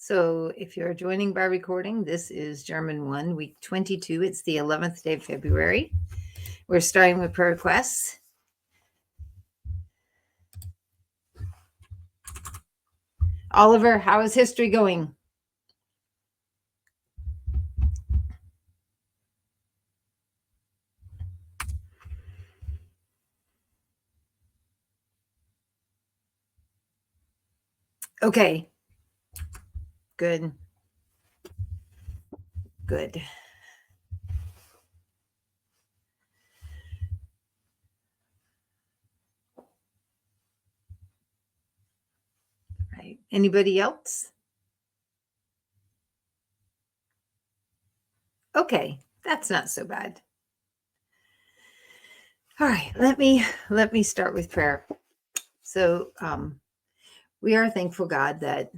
So if you're joining by recording, this is German 1, week 22. It's the 11th day of February. We're starting with prayer requests. Oliver, how is history going? Okay. Good. Good. Right. Anybody else? Okay, that's not so bad. All right, let me start with prayer. So we are thankful, God, that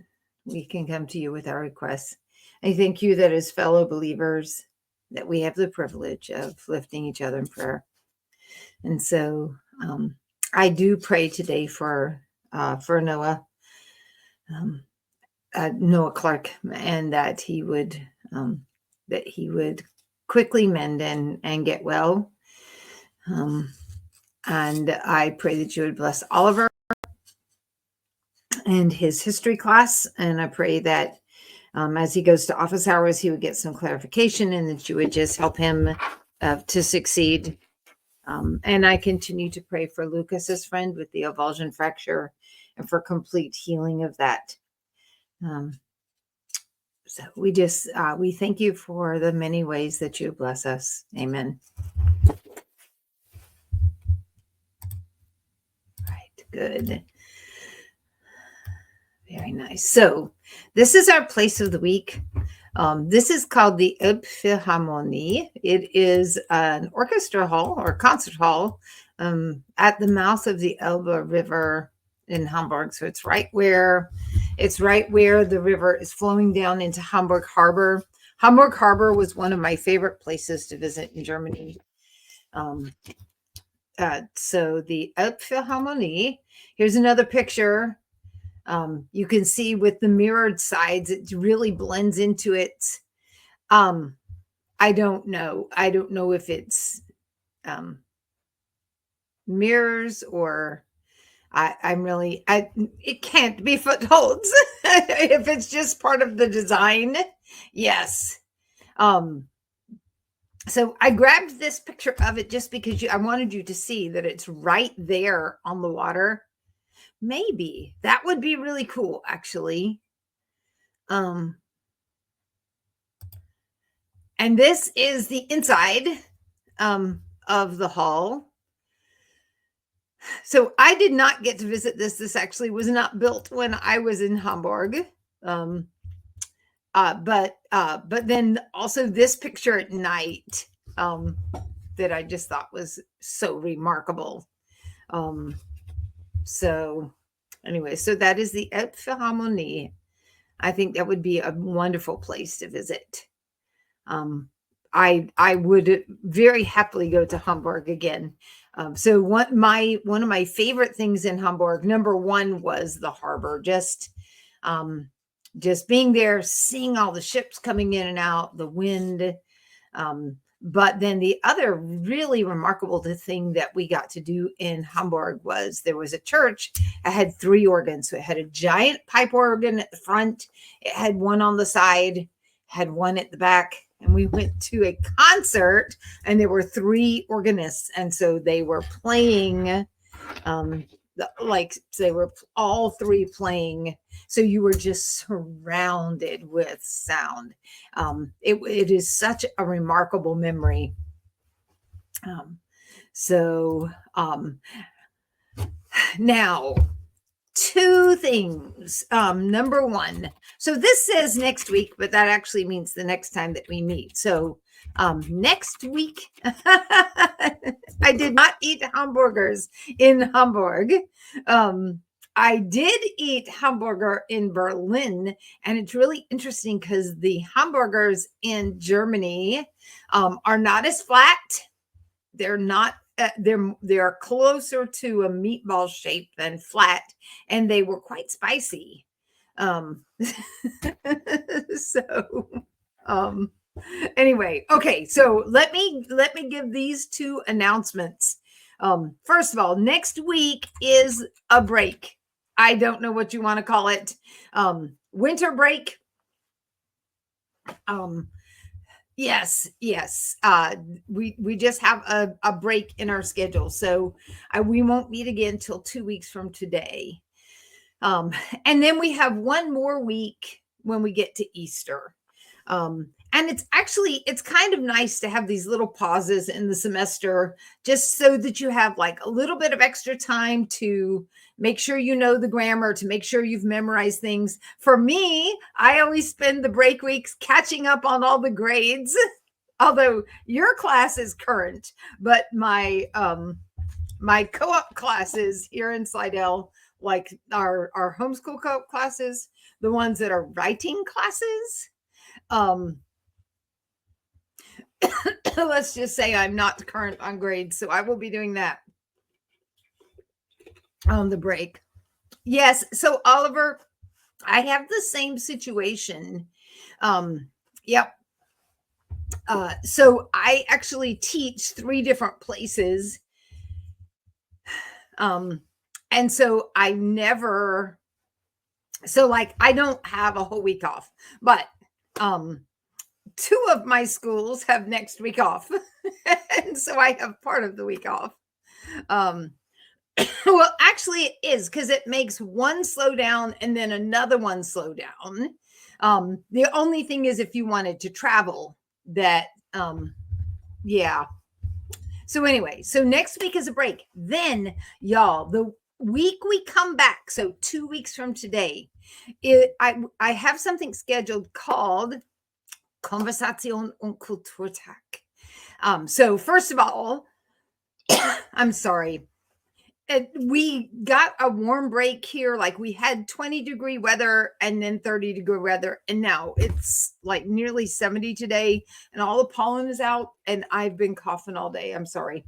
we can come to you with our requests. I thank you that as fellow believers, that we have the privilege of lifting each other in prayer. And so I do pray today for Noah, Noah Clark, and that he would quickly mend and get well. And I pray that you would bless Oliver and his history class. And I pray that as he goes to office hours, he would get some clarification and that you would just help him to succeed. And I continue to pray for Lucas's friend with the avulsion fracture and for complete healing of that. So we thank you for the many ways that you bless us. Amen. Right. Good. Very nice. So this is our place of the week. This is called the Elbphilharmonie. It is an orchestra hall or concert hall at the mouth of the Elbe River in Hamburg. So it's right where the river is flowing down into Hamburg Harbor. Hamburg Harbor was one of my favorite places to visit in Germany. So the Elbphilharmonie. Here's another picture. You can see with the mirrored sides, it really blends into it. I don't know if it's mirrors or it can't be footholds if it's just part of the design. Yes. So I grabbed this picture of it just because I wanted you to see that it's right there on the water. Maybe that would be really cool, actually. And this is the inside of the hall. So I did not get to visit this. This actually was not built when I was in Hamburg. But then also this picture at night that I just thought was so remarkable. So anyway, so that is the Elbphilharmonie. I think that would be a wonderful place to visit. I would very happily go to Hamburg again. So one of my favorite things in Hamburg, number one, was the harbor. Just being there, seeing all the ships coming in and out, the wind. But then the other really remarkable thing that we got to do in Hamburg was there was a church. It had 3 organs. So it had a giant pipe organ at the front. It had one on the side, had one at the back. And we went to a concert and there were 3 organists. And so they were playing, they were all 3 playing. So you were just surrounded with sound. It is such a remarkable memory. Now 2 things. Number 1, so this says next week, but that actually means the next time that we meet. So next week, I did not eat hamburgers in Hamburg. I did eat hamburger in Berlin, and it's really interesting because the hamburgers in Germany are not as flat. They're not. They're closer to a meatball shape than flat, and they were quite spicy. Um, so, um, anyway, okay. So let me give these two announcements. First of all, next week is a break. I don't know what you want to call it. Winter break. Yes, yes. We just have a break in our schedule, so we won't meet again till 2 weeks from today. And then we have one more week when we get to Easter. And it's kind of nice to have these little pauses in the semester just so that you have like a little bit of extra time to make sure you know the grammar, to make sure you've memorized things. For me, I always spend the break weeks catching up on all the grades. Although your class is current, but my co-op classes here in Slidell, like our homeschool co-op classes, the ones that are writing classes, let's just say I'm not current on grades, so I will be doing that on the break. Yes, so Oliver, I have the same situation. Yep. So I actually teach 3 different places. And so I don't have a whole week off, but 2 of my schools have next week off. And so I have part of the week off. Well, actually it is, because it makes one slow down and then another one slow down. The only thing is if you wanted to travel, that yeah. So anyway, so next week is a break. Then, y'all, the week we come back, so 2 weeks from today, I have something scheduled called Conversation und Kulturtag. So first of all, I'm sorry. We got a warm break here. Like we had 20-degree weather and then 30-degree weather. And now it's like nearly 70 today and all the pollen is out and I've been coughing all day. I'm sorry.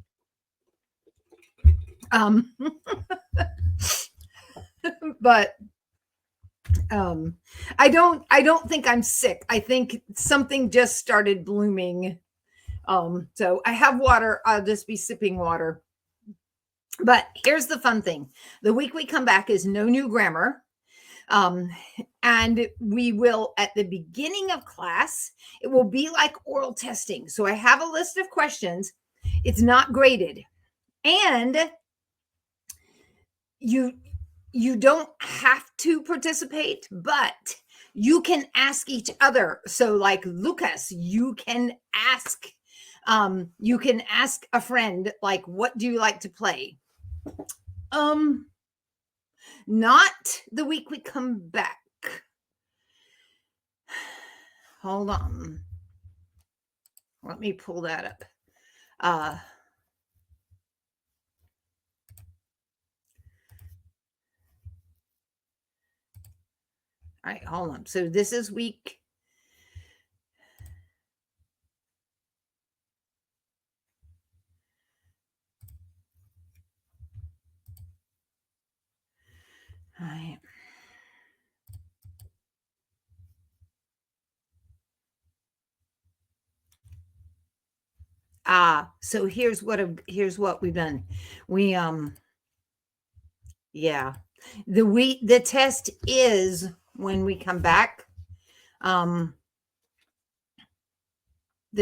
But I don't think I'm sick. I think something just started blooming. So I have water. I'll just be sipping water. But here's the fun thing. The week we come back is no new grammar. And we will, at the beginning of class, it will be like oral testing. So I have a list of questions. It's not graded. And you don't have to participate, but you can ask each other. So like Lucas, you can ask a friend, like, what do you like to play? Not the week we come back. Hold on. Let me pull that up. All right, hold on. So this is week. All right. So here's what we've done. We yeah. The test is when we come back. The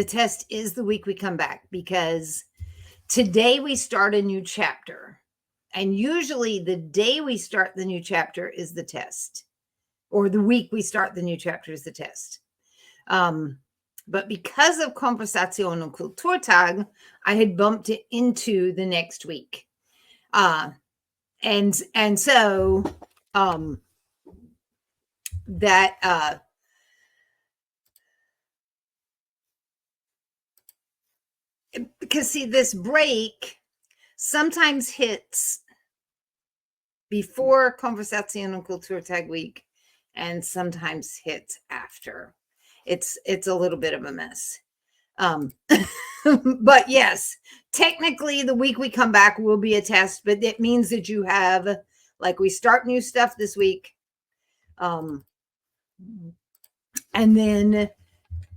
test is the week we come back, because today we start a new chapter. And usually the day we start the new chapter is the test, or the week we start the new chapter is the test. But because of Conversation und Kulturtag, I had bumped it into the next week. And so that because see, this break sometimes hits before Conversation und Kulturtag week and sometimes hits after. It's a little bit of a mess. But yes, technically the week we come back will be a test, but it means that you have, like, we start new stuff this week. Um, and then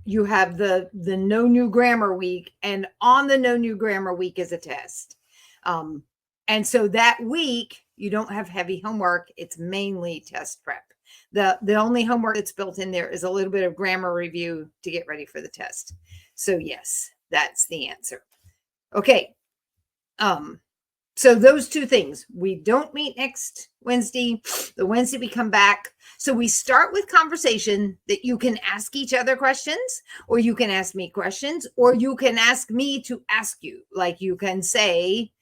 you have the no new grammar week, and on the no new grammar week is a test. And so that week you don't have heavy homework. It's mainly test prep. The only homework that's built in there is a little bit of grammar review to get ready for the test. So yes, that's the answer. Okay. So those two things, we don't meet next Wednesday. The Wednesday we come back. So we start with conversation that you can ask each other questions, or you can ask me questions, or you can ask me to ask you. Like you can say,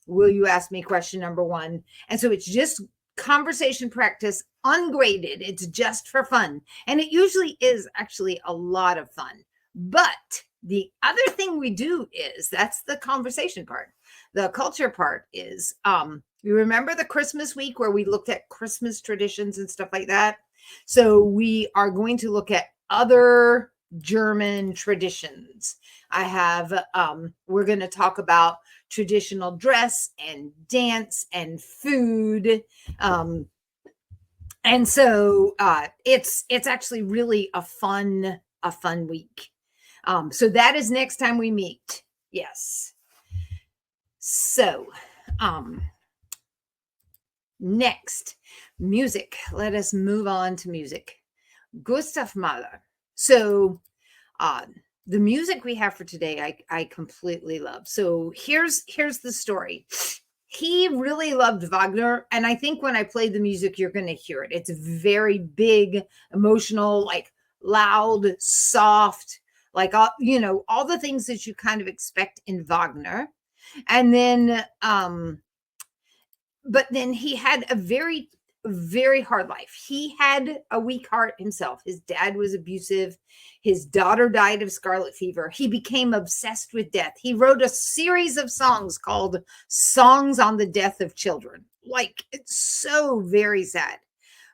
will you ask me question number 1? And so it's just conversation practice, ungraded. It's just for fun. And it usually is actually a lot of fun. But the other thing we do is, that's the conversation part. The culture part is, you remember the Christmas week where we looked at Christmas traditions and stuff like that? So we are going to look at other German traditions. We're going to talk about traditional dress and dance and food. And so it's actually really a fun week. So that is next time we meet. Yes. So, next, music. Let us move on to music. Gustav Mahler. So, the music we have for today, I completely love. So here's the story. He really loved Wagner, and I think when I play the music, you're going to hear it. It's very big, emotional, like loud, soft, like all the things that you kind of expect in Wagner. And then, but then he had a very, very hard life. He had a weak heart himself. His dad was abusive. His daughter died of scarlet fever. He became obsessed with death. He wrote a series of songs called Songs on the Death of Children. Like, it's so very sad.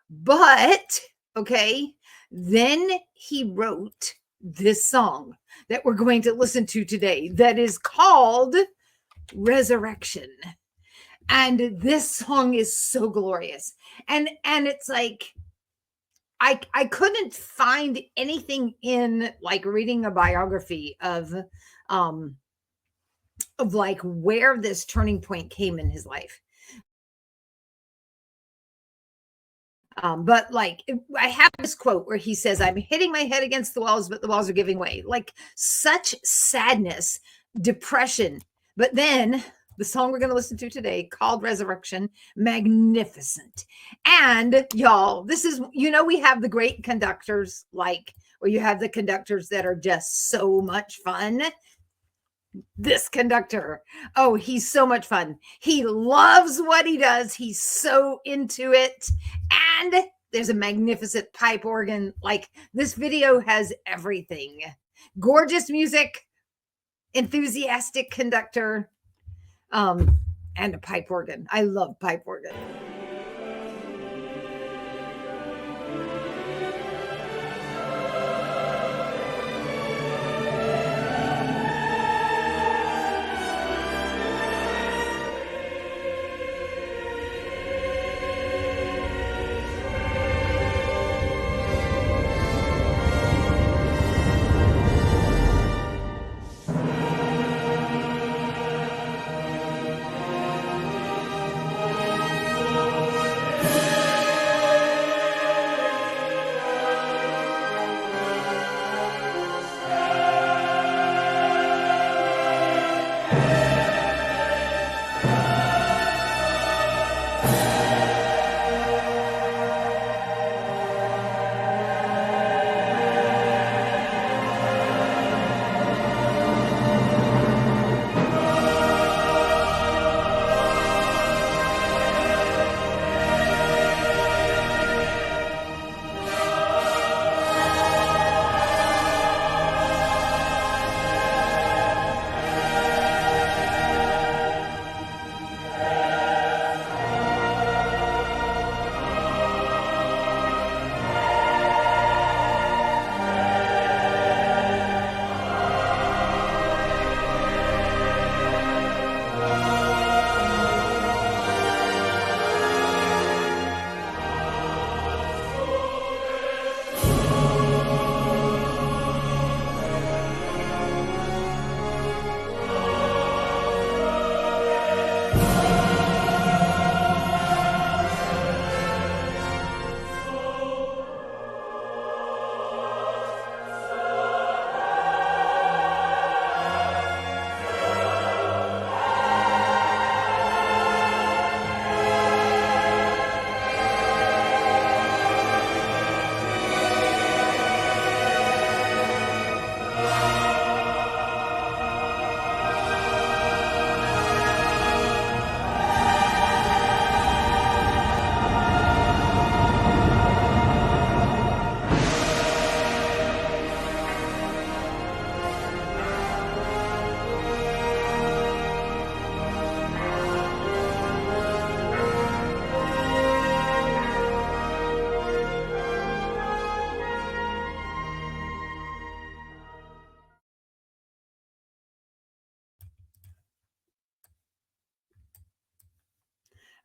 But, okay, then he wrote this song that we're going to listen to today that is called Resurrection. And this song is so glorious. And it's like, I couldn't find anything in like reading a biography of like where this turning point came in his life. But like, I have this quote where he says, "I'm hitting my head against the walls, but the walls are giving way." Like, such sadness, depression. But then the song we're going to listen to today, called Resurrection, magnificent. And y'all, this is, we have the great conductors, like, where you have the conductors that are just so much fun. This conductor, oh, he's so much fun. He loves what he does. He's so into it. And there's a magnificent pipe organ. Like, this video has everything. Gorgeous music, enthusiastic conductor, and a pipe organ. I love pipe organ.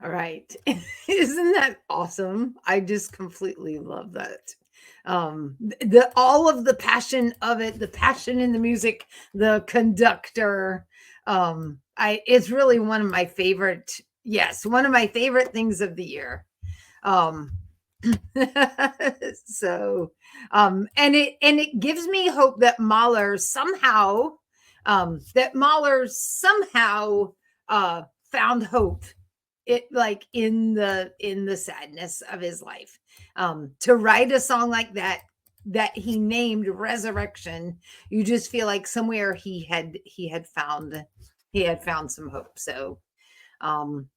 All right. Isn't that awesome? I just completely love that. The all of the passion of it, the passion in the music, the conductor. I it's really one of my favorite, yes, one of my favorite things of the year. Um so and it gives me hope that Mahler somehow found hope, it like in the sadness of his life, to write a song like that he named Resurrection. You just feel like somewhere he had found some hope. So um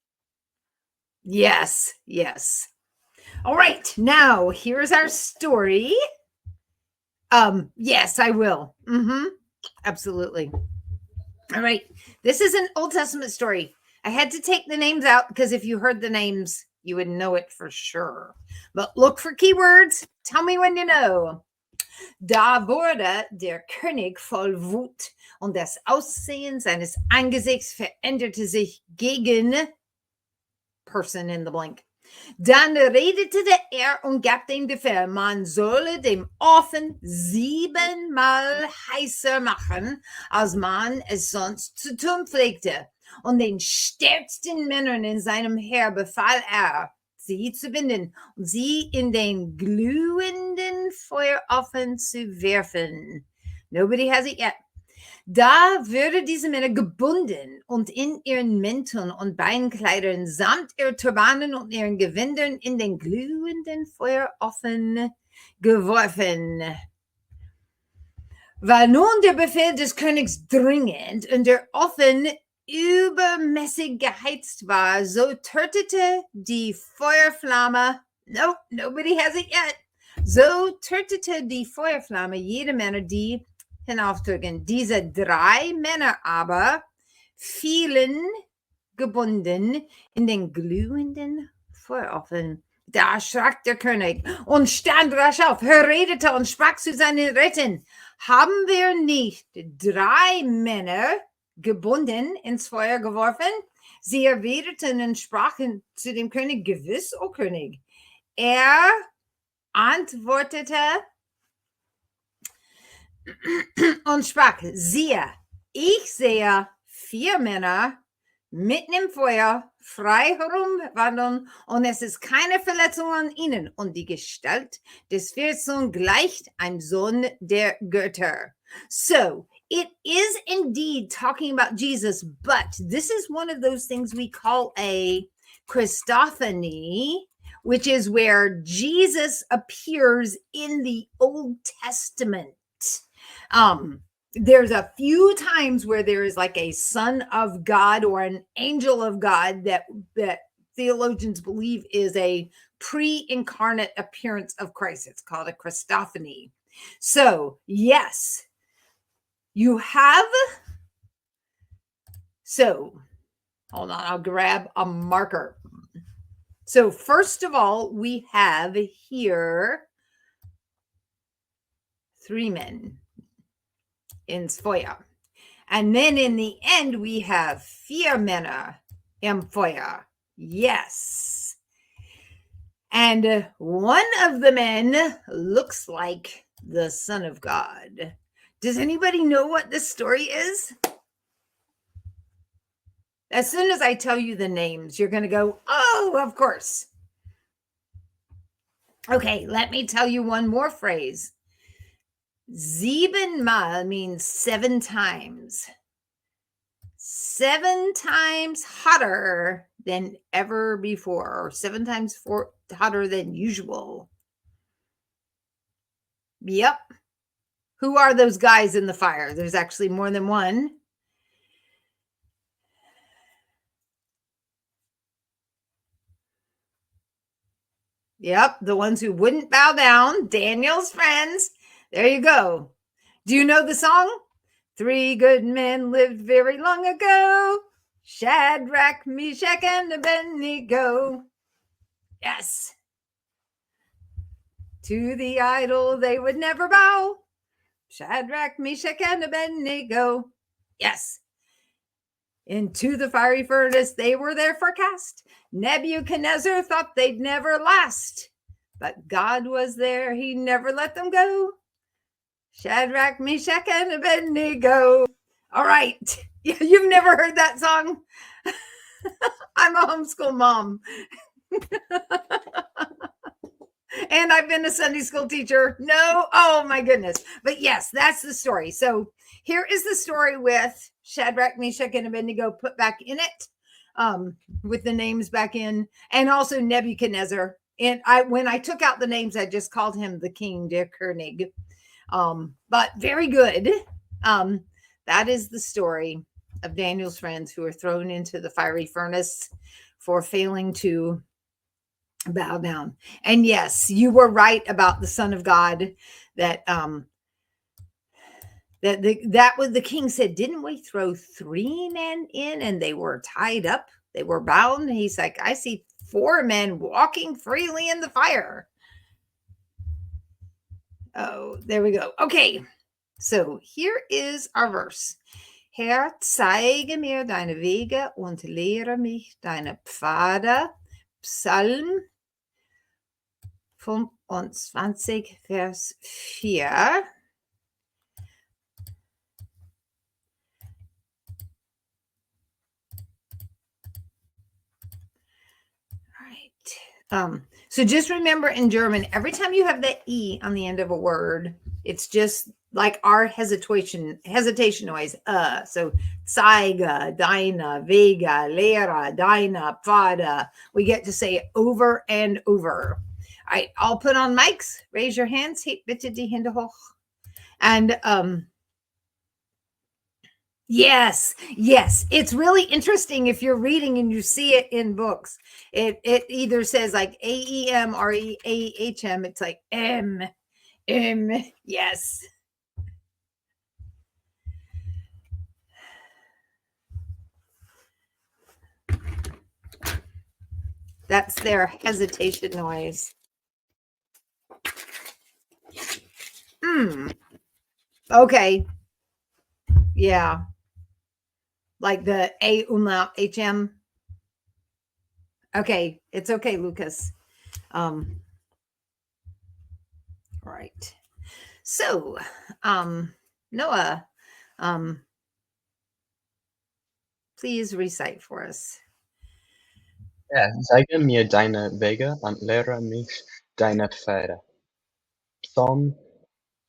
yes. All right, now here's our story. Yes, I will. Absolutely. All right. This is an Old Testament story. I had to take the names out because if you heard the names, you would know it for sure. But look for keywords. Tell me when you know. Da wurde der König voll Wut und das Aussehen seines Angesichts veränderte sich gegen person in the blank. Dann redete er und gab den Befehl, man solle dem Ofen 7-mal heißer machen, als man es sonst zu tun pflegte. Und den stärksten Männern in seinem Heer befahl er, sie zu binden und sie in den glühenden Feuerofen zu werfen. Nobody has it yet. Da würde diese Männer gebunden und in ihren Mänteln und Beinkleidern samt ihren Turbanen und ihren Gewändern in den glühenden Feuerofen geworfen. War nun der Befehl des Königs dringend und der Ofen übermäßig geheizt war, so tötete die Feuerflamme, no, nobody has it yet, so tötete die Feuerflamme jede Männer, die hinaufdrücken. Diese 3 Männer aber fielen gebunden in den glühenden Feuerofen. Da erschrak der König und stand rasch auf, redete und sprach zu seinen Räten: Haben wir nicht 3 Männer gebunden ins Feuer geworfen? Sie erwiderten und sprachen zu dem König: Gewiss, o König. Er antwortete und sprach: Siehe, ich sehe 4 Männer mitten im Feuer frei herumwandern und es ist keine Verletzung an ihnen und die Gestalt des Vierten gleicht ein Sohn der Götter. So it is indeed talking about Jesus, but this is one of those things we call a Christophany, which is where Jesus appears in the Old Testament. There's a few times where there is like a son of God or an angel of God that theologians believe is a pre-incarnate appearance of Christ. It's called a Christophany. So yes, you have. So hold on, I'll grab a marker. So first of all, we have here 3 men in Feuer. And then in the end, we have 4 Männer im Feuer. Yes. And one of the men looks like the Son of God. Does anybody know what this story is? As soon as I tell you the names, you're going to go, oh, of course. Okay, let me tell you one more phrase. 7-mal means 7 times. 7 times hotter than ever before, or 7 times hotter than usual. Yep. Who are those guys in the fire? There's actually more than one. Yep, the ones who wouldn't bow down, Daniel's friends. There you go. Do you know the song? 3 good men lived very long ago. Shadrach, Meshach, and Abednego. Yes. To the idol they would never bow. Shadrach, Meshach, and Abednego. Yes. Into the fiery furnace they were therefore cast. Nebuchadnezzar thought they'd never last, but God was there. He never let them go. Shadrach, Meshach, and Abednego. All right. You've never heard that song? I'm a homeschool mom. And I've been a Sunday school teacher. No, oh my goodness. But yes, that's the story. So here is the story with Shadrach, Meshach, and Abednego put back in it, with the names back in, and also Nebuchadnezzar. And when I took out the names, I just called him the King, der König. But very good. That is the story of Daniel's friends who are thrown into the fiery furnace for failing to bow down. And yes, you were right about the Son of God, that that was the king said, didn't we throw 3 men in and they were tied up? They were bound. He's like, I see 4 men walking freely in the fire. Oh, there we go. Okay. So here is our verse. Herr, zeige mir deine Wege und lehre mich deine Pfade. Psalm 25, Vers 4. So just remember, in German, every time you have the E on the end of a word, it's just like our hesitation noise. So zeige, deine, Wege, lehre, deine, Pfade. We get to say it over and over. All right, I'll put on mics. Raise your hands. Hebt bitte die Hände hoch. And yes, it's really interesting if you're reading and you see it in books. It either says like AEM or AHM. It's like M. Yes. That's their hesitation noise. Okay. Yeah. Like the A umlaut HM. Okay. It's okay, Lucas. Right. So, Noah, please recite for us. Ja, zeige mir deine Wege und lehre mich deine Pfade. Psalm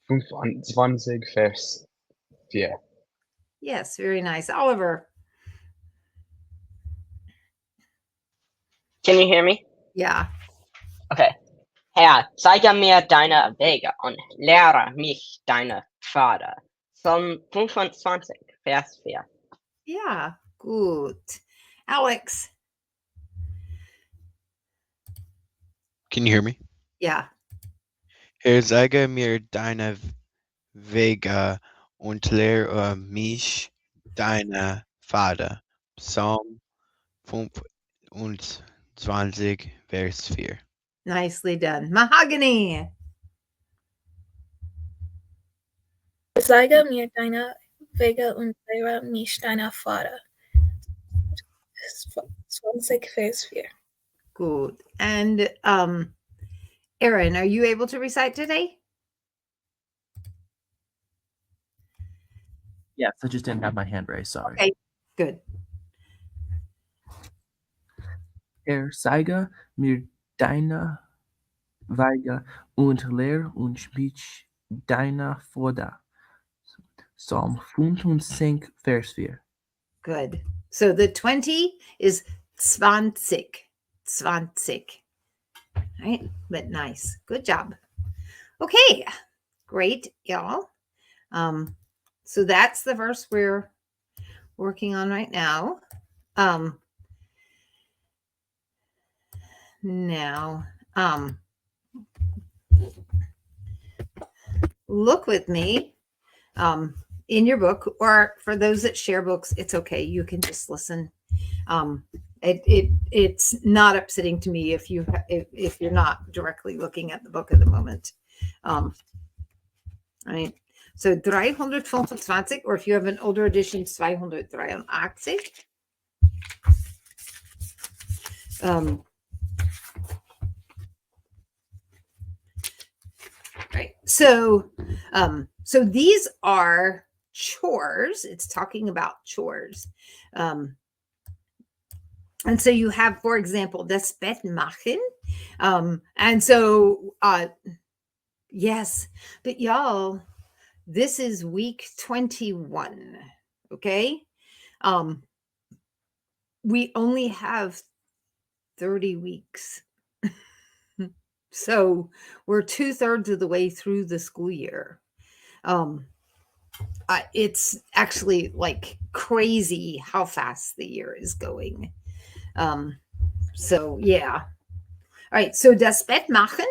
25, Vers 4. Yes, very nice. Oliver. Can you hear me? Yeah. Okay. Herr, zeige mir deine Wege und lehre mich deine Pfade. Psalm 25, Vers 4. Yeah, good. Alex. Can you hear me? Yeah. Herr, zeige mir deine Wege und lehre mich deine Pfade. Psalm 25, Vers 4. Nicely done. Mahogany. Zeige mir deine Wege und lehre mich deine Pfade. 20, Vers 4. Good. And Aaron, are you able to recite today? Yes, I just didn't have my hand raised. Sorry. Okay, good. Herr, zeige mir deine Wege und lehre mich deine Pfade. Psalm 25, Vers 4. Good. So the 20 is 20. 20. Right? But nice. Good job. Okay. Great, y'all. So that's the verse we're working on right now. Now, look with me in your book, or for those that share books, it's okay. You can just listen. It's not upsetting to me if you're not directly looking at the book at the moment. Right. So 325, or if you have an older edition, 283. Right. So these are chores. It's talking about chores. And so you have, for example, das Bett machen. And so, yes, but y'all, this is week 21. Okay. We only have 30 weeks. So we're 2/3 of the way through the school year. It's actually like crazy how fast the year is going. So yeah. All right. So das Bett machen.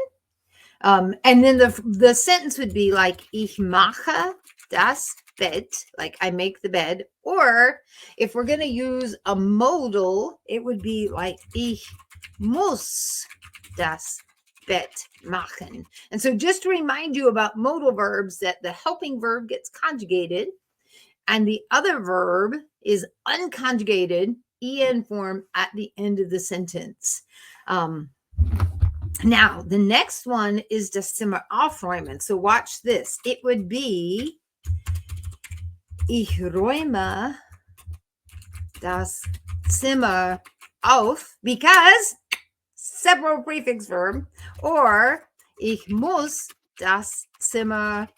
And then the sentence would be like, ich mache das Bett, like I make the bed. Or if we're going to use a modal, it would be like, ich muss das Bett machen. And so just to remind you about modal verbs, that the helping verb gets conjugated and the other verb is unconjugated, en form at the end of the sentence. Now, the next one is das Zimmer aufräumen. So watch this. It would be, ich räume das Zimmer auf, because several prefix verb, or ich muss das Zimmer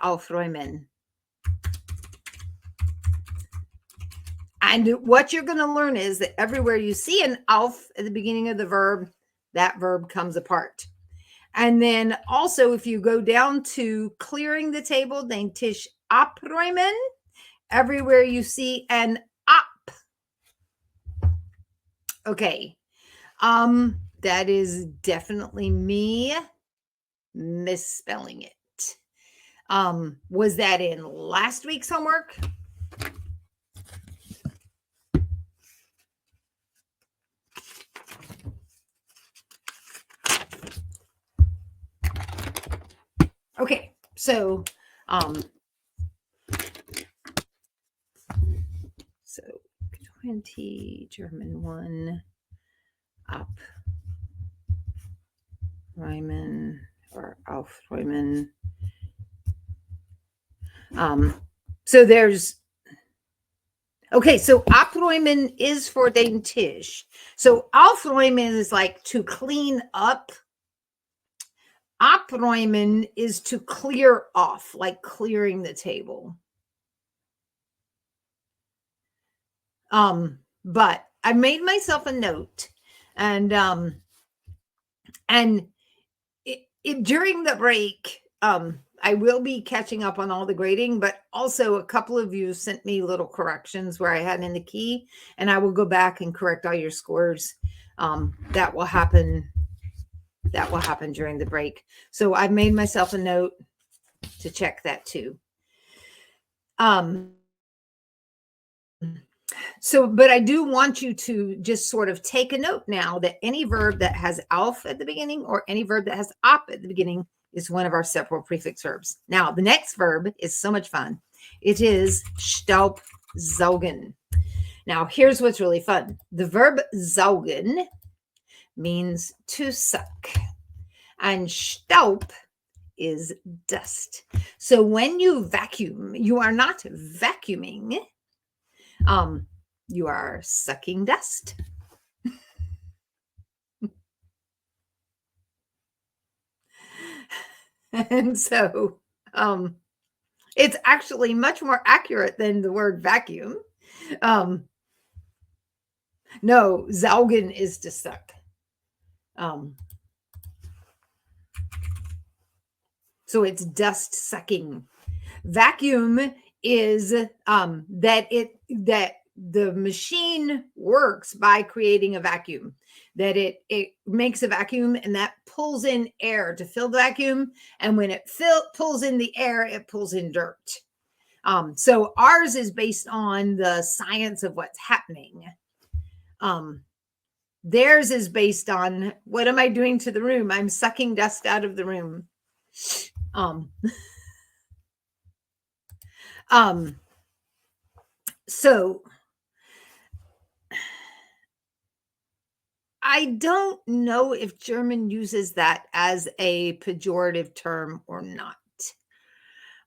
aufräumen. And what you're going to learn is that everywhere you see an auf at the beginning of the verb, that verb comes apart. And then also, if you go down to clearing the table, den Tisch abräumen, everywhere you see an up. Okay. That is definitely me misspelling it. Was that in last week's homework? Okay, so 20, German 1, up, räumen or aufräumen. So there's, okay, so abräumen is for den Tisch. So aufräumen is like to clean up. Abräumen is to clear off, like clearing the table. But I made myself a note, and during the break, I will be catching up on all the grading, but also a couple of you sent me little corrections where I had in the key, and I will go back and correct all your scores. That will happen. That will happen during the break. So I've made myself a note to check that too. So, but I do want you to just sort of take a note now that any verb that has auf at the beginning or any verb that has op at the beginning is one of our several prefix verbs. Now, the next verb is so much fun. It is Staubsaugen. Now, here's what's really fun. The verb saugen means to suck, and Staub is dust. So when you vacuum, you are not vacuuming. You are sucking dust. And so it's actually much more accurate than the word vacuum. No, saugen is to suck. So it's dust sucking. Vacuum is that the machine works by creating a vacuum, that it makes a vacuum and that pulls in air to fill the vacuum. And when it pulls in the air, it pulls in dirt. So ours is based on the science of what's happening. Theirs is based on, what am I doing to the room? I'm sucking dust out of the room. Um, so I don't know if German uses that as a pejorative term or not.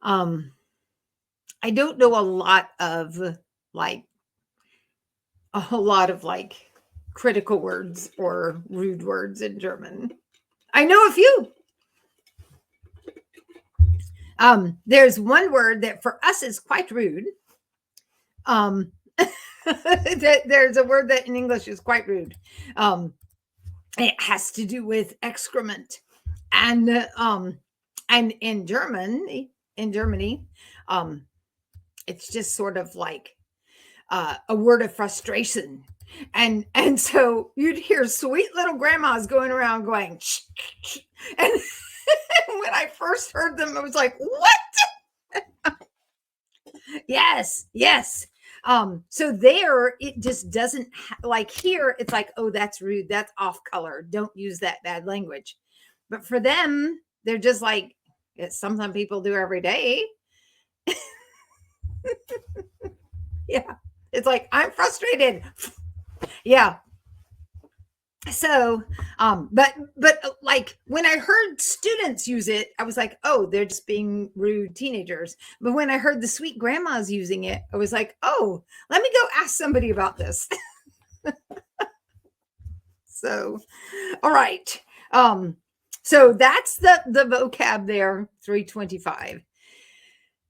I don't know a lot of like critical words or rude words in German. I know a few. There's one word that for us is quite rude. There's a word that in English is quite rude. It has to do with excrement, and in Germany, it's just sort of like a word of frustration, and so you'd hear sweet little grandmas going around going, and when I first heard them, I was like, what? Yes. So there, it just doesn't like here. It's like, oh, that's rude. That's off color. Don't use that bad language. But for them, they're just like, it's something people do every day. Yeah. It's like, I'm frustrated. Yeah. So, but like when I heard students use it, I was like, oh, they're just being rude teenagers. But when I heard the sweet grandmas using it, I was like, oh, let me go ask somebody about this. So, all right. So that's the vocab there, 325.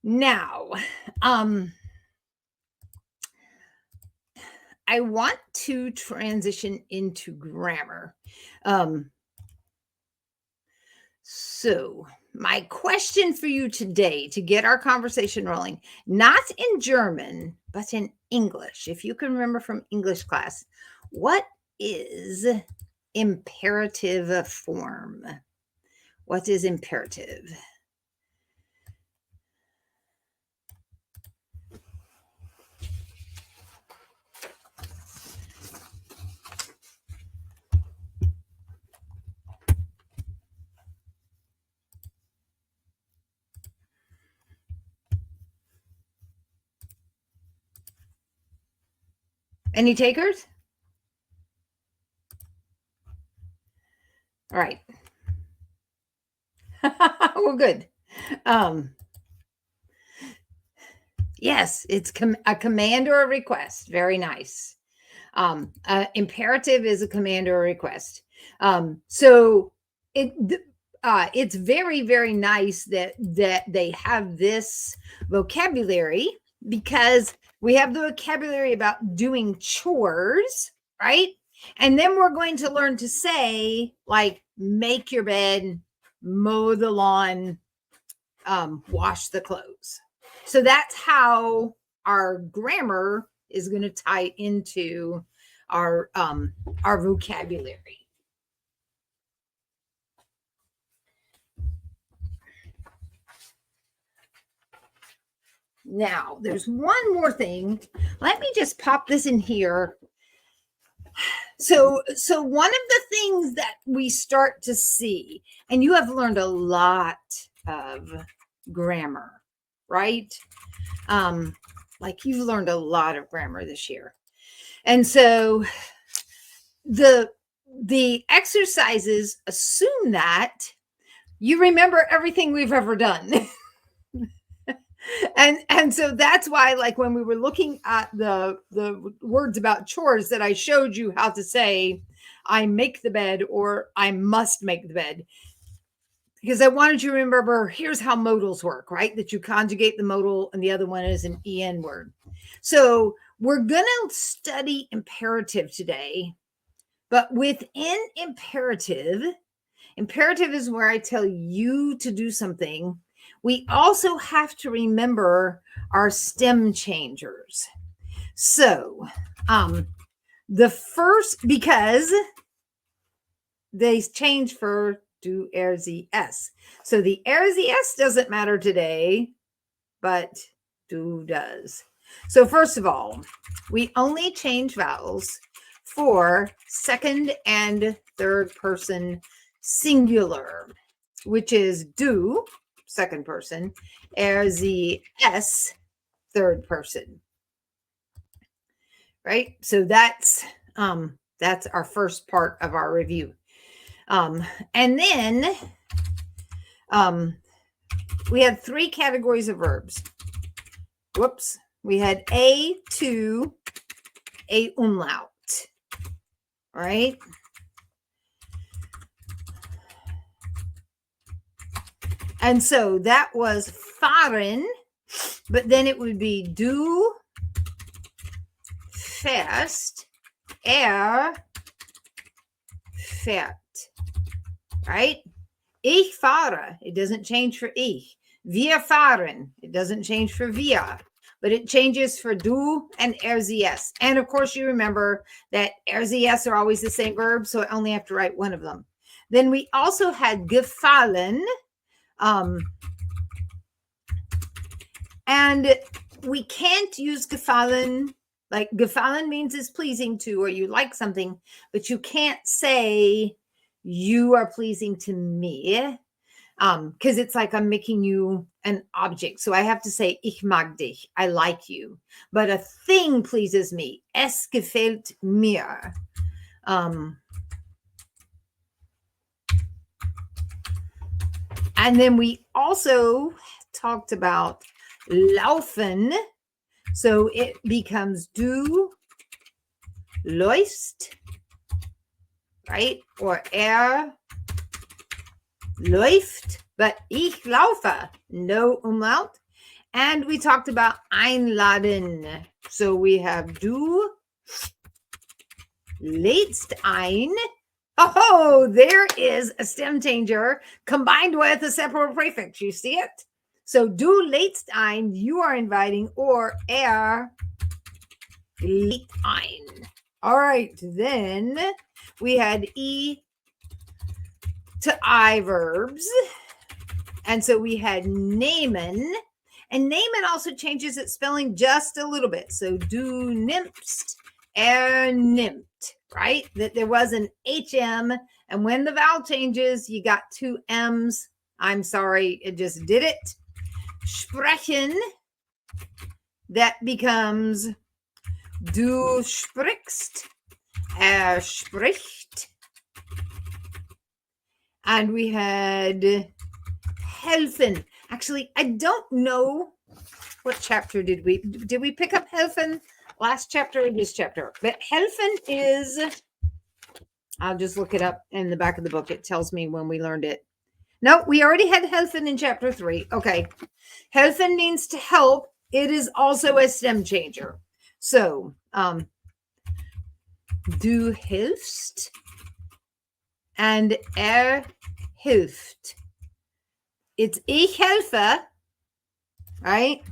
Now, I want to transition into grammar. So my question for you today to get our conversation rolling, not in German, but in English, if you can remember from English class, what is imperative form? What is imperative? Any takers? All right. Well, good. Yes, it's a command or a request. Very nice. Imperative is a command or a request. So it's very, very nice that they have this vocabulary, because we have the vocabulary about doing chores, right? And then we're going to learn to say, like, make your bed, mow the lawn, wash the clothes. So that's how our grammar is going to tie into our vocabulary. Now, there's one more thing. Let me just pop this in here. So one of the things that we start to see, and you have learned a lot of grammar, right? Like you've learned a lot of grammar this year. And so the exercises assume that you remember everything we've ever done. And so that's why, like, when we were looking at the words about chores, that I showed you how to say, I make the bed or I must make the bed, because I wanted you to remember, here's how modals work, right? That you conjugate the modal and the other one is an en word. So we're going to study imperative today, but within imperative is where I tell you to do something. We also have to remember our stem changers. So the first, because they change for do er sie es. So the er sie es doesn't matter today, but do does. So first of all, we only change vowels for second and third person singular, which is do second person. Sie es, third person. Right? So that's our first part of our review. And then we had 3 categories of verbs. Whoops. We had a, to, a umlaut. All right. And so that was fahren, but then it would be du fährst, fährt. Right? Ich fahre. It doesn't change for ich. Wir fahren. It doesn't change for wir. But it changes for du and RZS. And of course, you remember that RZS are always the same verb, so I only have to write one of them. Then we also had gefallen. And we can't use gefallen. Like gefallen means is pleasing to, or you like something, but you can't say you are pleasing to me. Because it's like I'm making you an object. So I have to say, ich mag dich, I like you. But a thing pleases me. Es gefällt mir. And then we also talked about laufen. So it becomes du läufst, right? Or läuft, but ich laufe, no umlaut. And we talked about einladen. So we have du lädst ein. Oh, there is a stem changer combined with a separate prefix. You see it? So du lädst ein, you are inviting, or lädt ein. All right, then we had E to I verbs. And so we had nehmen. And nehmen also changes its spelling just a little bit. So du nimmst, nimmt, right? That there was an HM. And when the vowel changes, you got 2 M's. I'm sorry, it just did it. Sprechen, that becomes du sprichst, spricht. And we had helfen. Actually, I don't know what chapter did we pick up helfen last chapter or this chapter? But helfen is, I'll just look it up in the back of the book. It tells me when we learned it. No, we already had helfen in chapter 3. Okay. Helfen means to help. It is also a stem changer. So, du hilfst and hilft. It's ich helfe, right?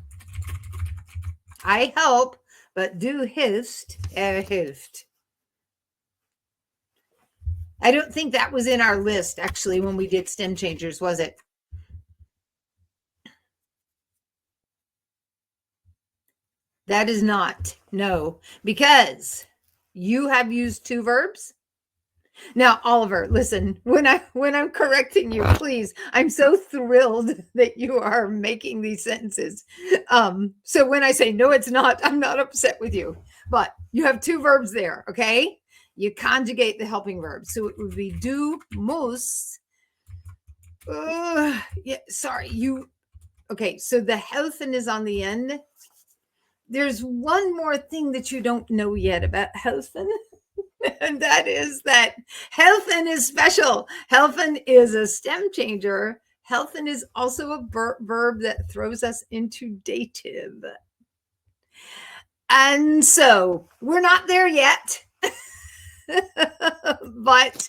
I help, but du hilfst, hilft. I don't think that was in our list, actually, when we did stem changers, was it? That is not, no, because you have used 2 verbs. Now, Oliver, listen, when I'm correcting you, please, I'm so thrilled that you are making these sentences. So when I say, no, it's not, I'm not upset with you, but you have 2 verbs there, okay? You conjugate the helping verb. So it would be du musst. Yeah, sorry, okay, so the helfen is on the end. There's one more thing that you don't know yet about helfen. And that is that helfen is special. Helfen is a stem changer. Helfen is also a verb that throws us into dative. And so we're not there yet. but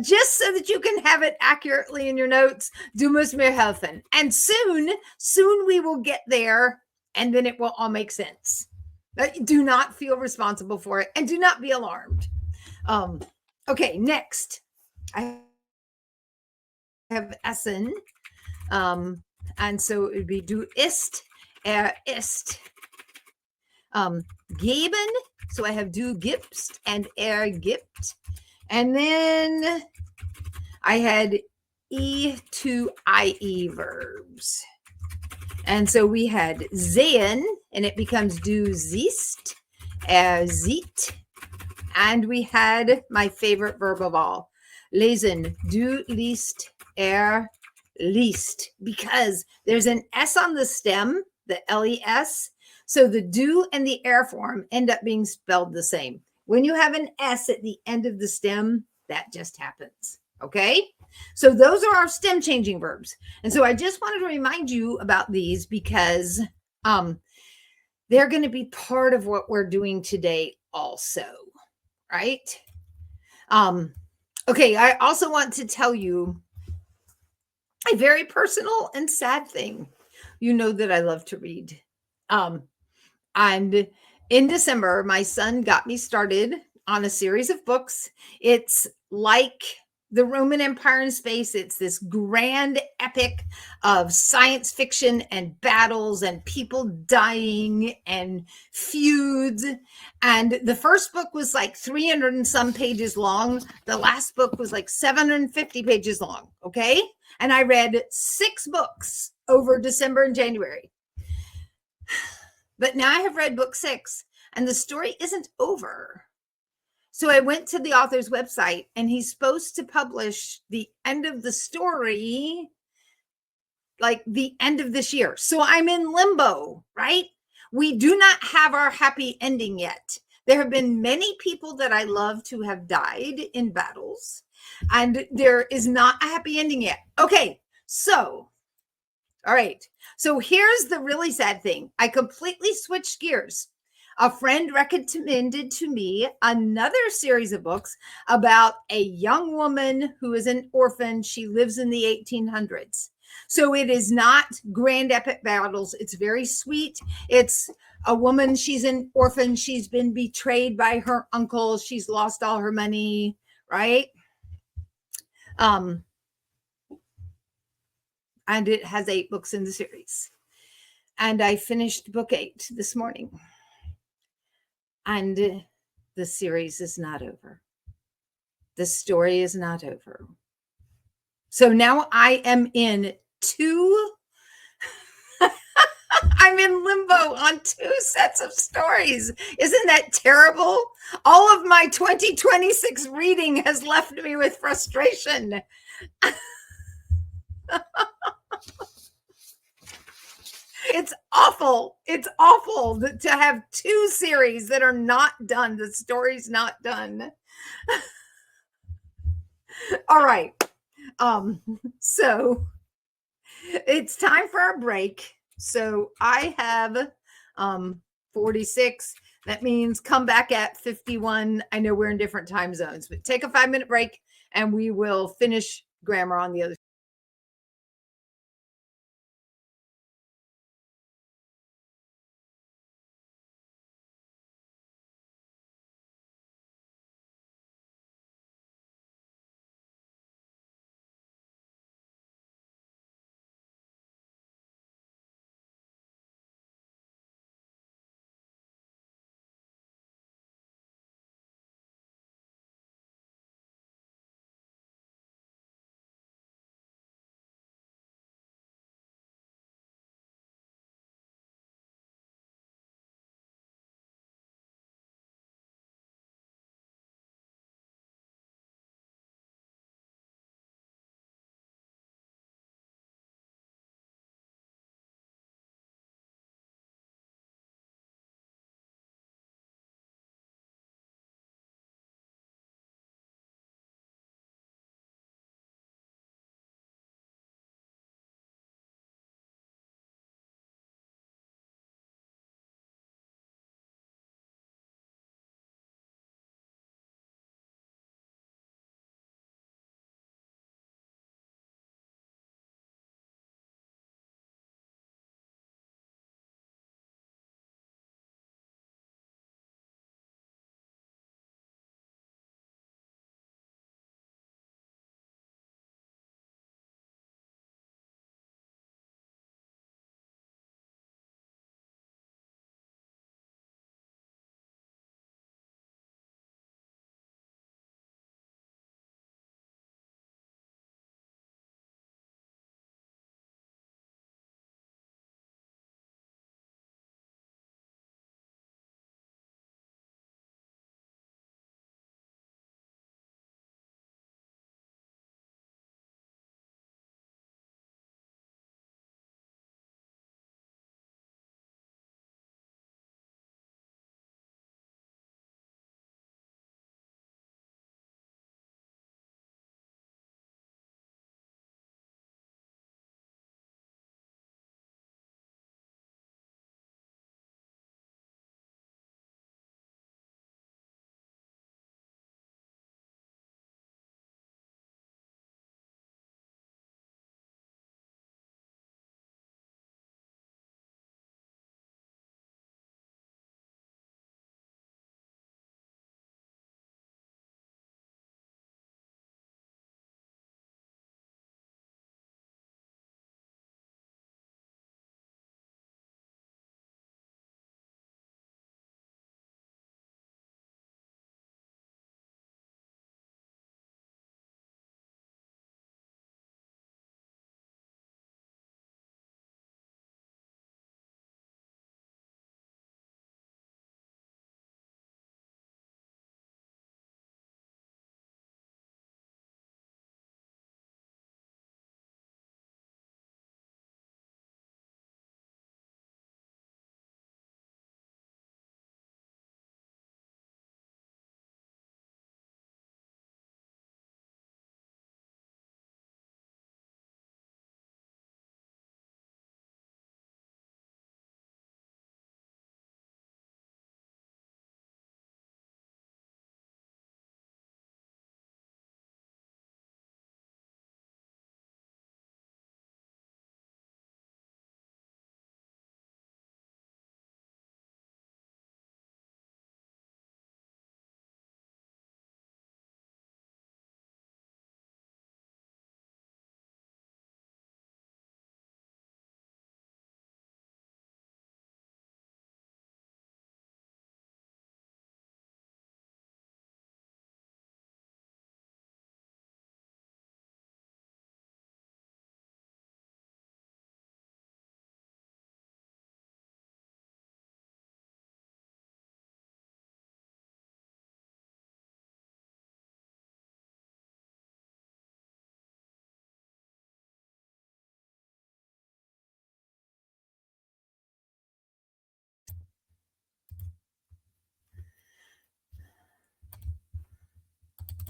just so that you can have it accurately in your notes, du musst mir helfen. And soon we will get there, and then it will all make sense. Do not feel responsible for it, and do not be alarmed. Okay, next I have essen, and so it would be du isst, isst. Geben, so I have du gibst and gibt, and then I had E to IE verbs. And so we had sehen, and it becomes du siehst, sieht. And we had my favorite verb of all, lesen, du liest, liest, because there's an S on the stem, the LES. So the do and the form end up being spelled the same. When you have an S at the end of the stem, that just happens. Okay. So those are our stem changing verbs. And so I just wanted to remind you about these because they're going to be part of what we're doing today also. Right. Okay. I also want to tell you a very personal and sad thing. You know that I love to read. And in December, my son got me started on a series of books. It's like the Roman Empire in space. It's this grand epic of science fiction and battles and people dying and feuds. And the first book was like 300 and some pages long. The last book was like 750 pages long. Okay. And I read 6 books over December and January. But now I have read book 6 and the story isn't over. So I went to the author's website and he's supposed to publish the end of the story like the end of this year. So I'm in limbo, right? We do not have our happy ending yet. There have been many people that I love to have died in battles, and there is not a happy ending yet. Okay, so, all right. So here's the really sad thing. I completely switched gears. A friend recommended to me another series of books about a young woman who is an orphan. She lives in the 1800s. So it is not grand epic battles. It's very sweet. It's a woman. She's an orphan. She's been betrayed by her uncle. She's lost all her money, right? And it has 8 books in the series. And I finished book 8 this morning. And the series is not over. The story is not over. So now I am in 2 I'm in limbo on 2 sets of stories. Isn't that terrible? All of my 2026 reading has left me with frustration. It's awful. It's awful to have 2 series that are not done. The story's not done. All right. So it's time for our break. So I have 46. That means come back at 51. I know we're in different time zones, but take a 5-minute break and we will finish grammar on the other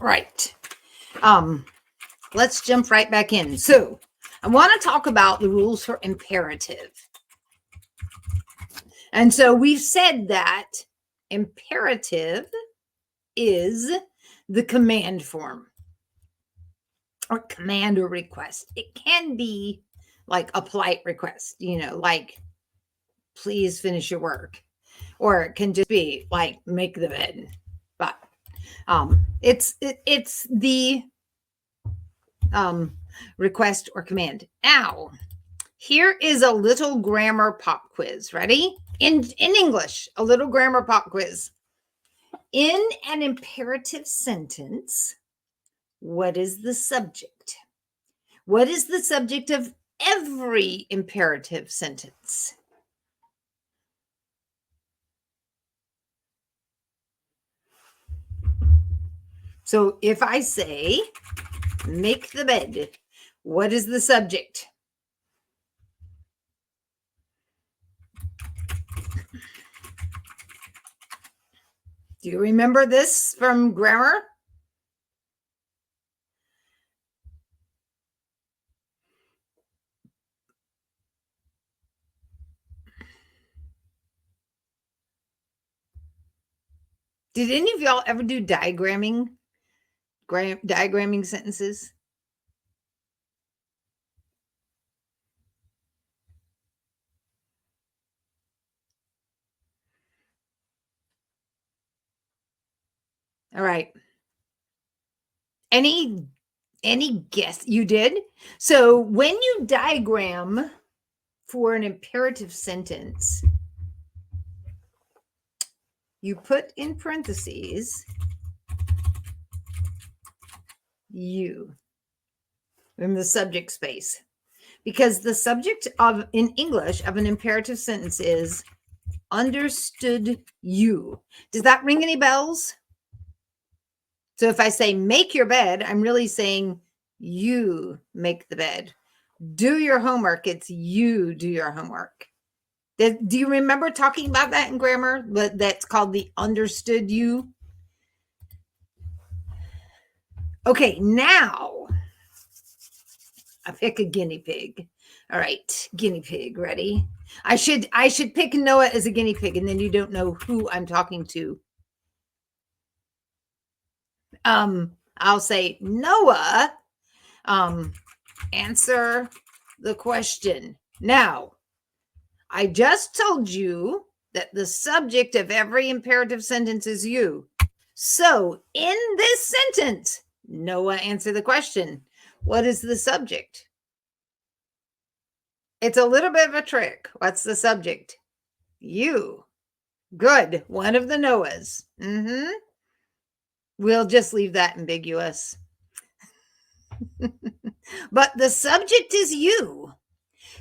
Right. Let's jump right back in. So I want to talk about the rules for imperative. And so we've said that imperative is the command form or command or request. It can be like a polite request, like please finish your work, or it can just be like make the bed. But it's the request or command. Now, here is a little grammar pop quiz. Ready? In English, a little grammar pop quiz. In an imperative sentence, what is the subject? What is the subject of every imperative sentence? So if I say, make the bed, what is the subject? Do you remember this from grammar? Did any of y'all ever do diagramming sentences? All right. Any guess? You did? So when you diagram for an imperative sentence, you put in parentheses you in the subject space, because the subject of in English of an imperative sentence is understood you. Does that ring any bells? So if I say make your bed, I'm really saying you make the bed. Do your homework, it's you do your homework. Do you remember talking about that in grammar? That's called the understood you. Okay, now I pick a guinea pig. All right, guinea pig, ready? I should pick Noah as a guinea pig, and then you don't know who I'm talking to. I'll say, Noah, answer the question. Now, I just told you that the subject of every imperative sentence is you. So in this sentence, Noah, answer the question. What is the subject? It's a little bit of a trick. What's the subject? You. Good. One of the Noahs. We'll just leave that ambiguous. But the subject is you.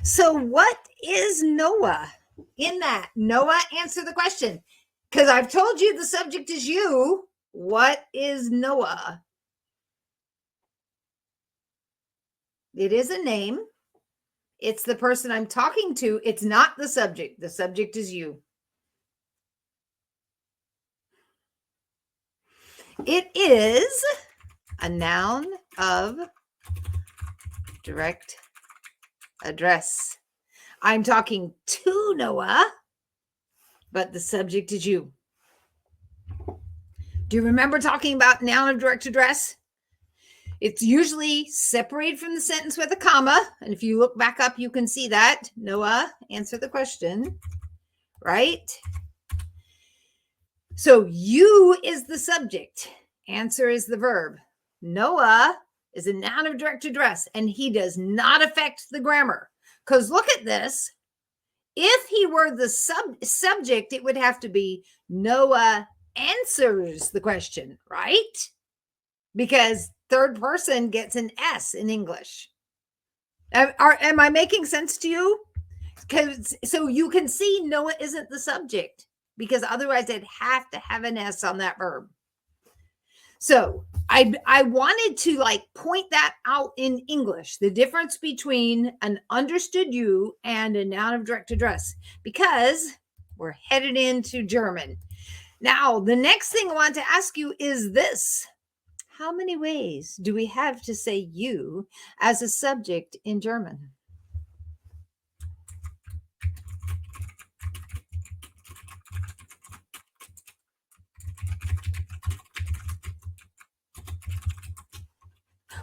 So what is Noah in that? Noah, answer the question. Because I've told you the subject is you. What is Noah? It is a name. It's the person I'm talking to. It's not the subject. The subject is you. It is a noun of direct address. I'm talking to Noah, but the subject is you. Do you remember talking about noun of direct address? It's usually separated from the sentence with a comma. And if you look back up, you can see that. Noah, answer the question, right? So you is the subject. Answer is the verb. Noah is a noun of direct address, and he does not affect the grammar. Because look at this. If he were the subject, it would have to be Noah answers the question, right? Because third person gets an S in English. Am I making sense to you? So you can see Noah isn't the subject, because otherwise I'd have to have an S on that verb. So I wanted to point that out in English, the difference between an understood you and a noun of direct address, because we're headed into German. Now, the next thing I want to ask you is this. How many ways do we have to say you as a subject in German?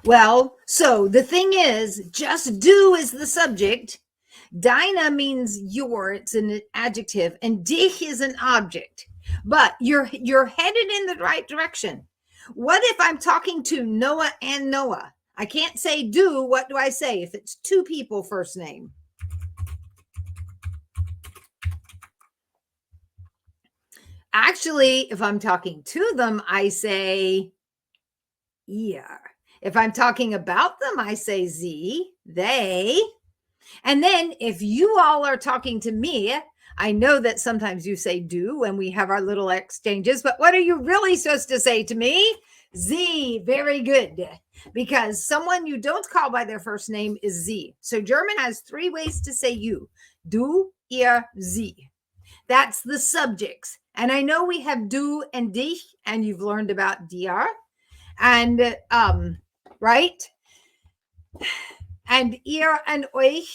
Well, so the thing is, just du is the subject. Deine means your, it's an adjective, and dich is an object. But you're headed in the right direction. What if I'm talking to Noah and Noah? I can't say du. What do I say if it's two people first name? Actually, if I'm talking to them, I say ihr. If I'm talking about them, I say sie, they. And then if you all are talking to me, I know that sometimes you say du when we have our little exchanges, but what are you really supposed to say to me? Sie, very good. Because someone you don't call by their first name is sie. So German has three ways to say you. Du, ihr, sie. That's the subjects. And I know we have du and dich, and you've learned about dir. And right? And ihr and euch,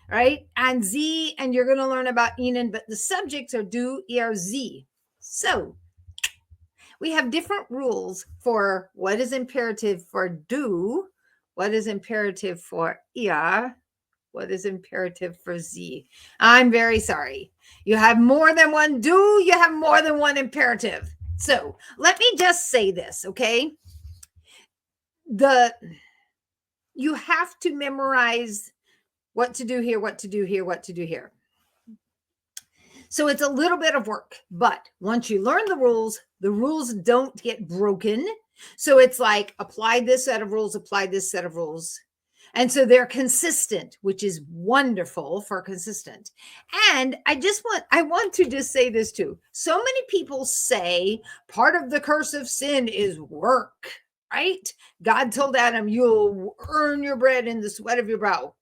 right? And sie, and you're going to learn about ihnen, but the subjects are du, ihr, sie. So we have different rules for what is imperative for du, what is imperative for ihr, what is imperative for sie. I'm very sorry. You have more than one du, you have more than one imperative. So let me just say this, okay? You have to memorize what to do here, what to do here, what to do here. So it's a little bit of work, but once you learn the rules don't get broken. So it's like apply this set of rules, apply this set of rules. And so they're consistent, which is wonderful for consistent. And I want to just say this too. So many people say part of the curse of sin is work, right? God told Adam, you'll earn your bread in the sweat of your brow.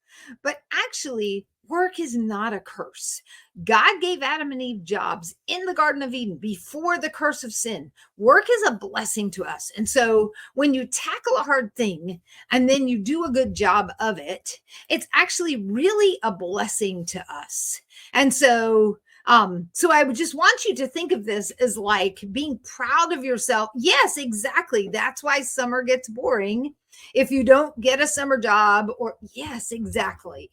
But actually, work is not a curse. God gave Adam and Eve jobs in the Garden of Eden before the curse of sin. Work is a blessing to us. And so when you tackle a hard thing and then you do a good job of it, it's actually really a blessing to us. And so I would just want you to think of this as like being proud of yourself. Yes, exactly. That's why summer gets boring if you don't get a summer job, or yes, exactly.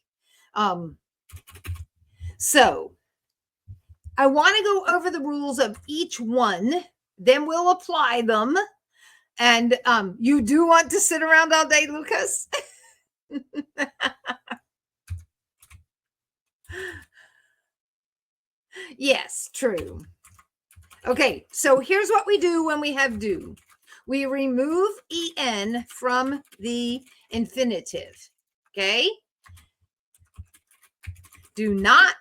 So I want to go over the rules of each one, then we'll apply them. And you do want to sit around all day, Lucas? Yes, true. Okay, so here's what we do when we have do. We remove en from the infinitive, okay? Do not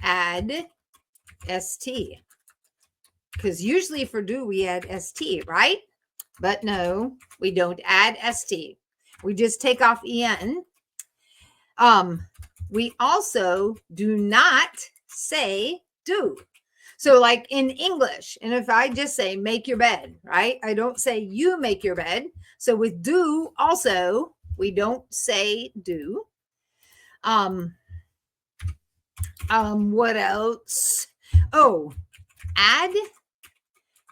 add st, because usually for do we add st, right? But no, we don't add st. We just take off en. We also do not say do. So like in English, and if I just say make your bed, right? I don't say you make your bed. So with do also, we don't say do. What else? Oh, add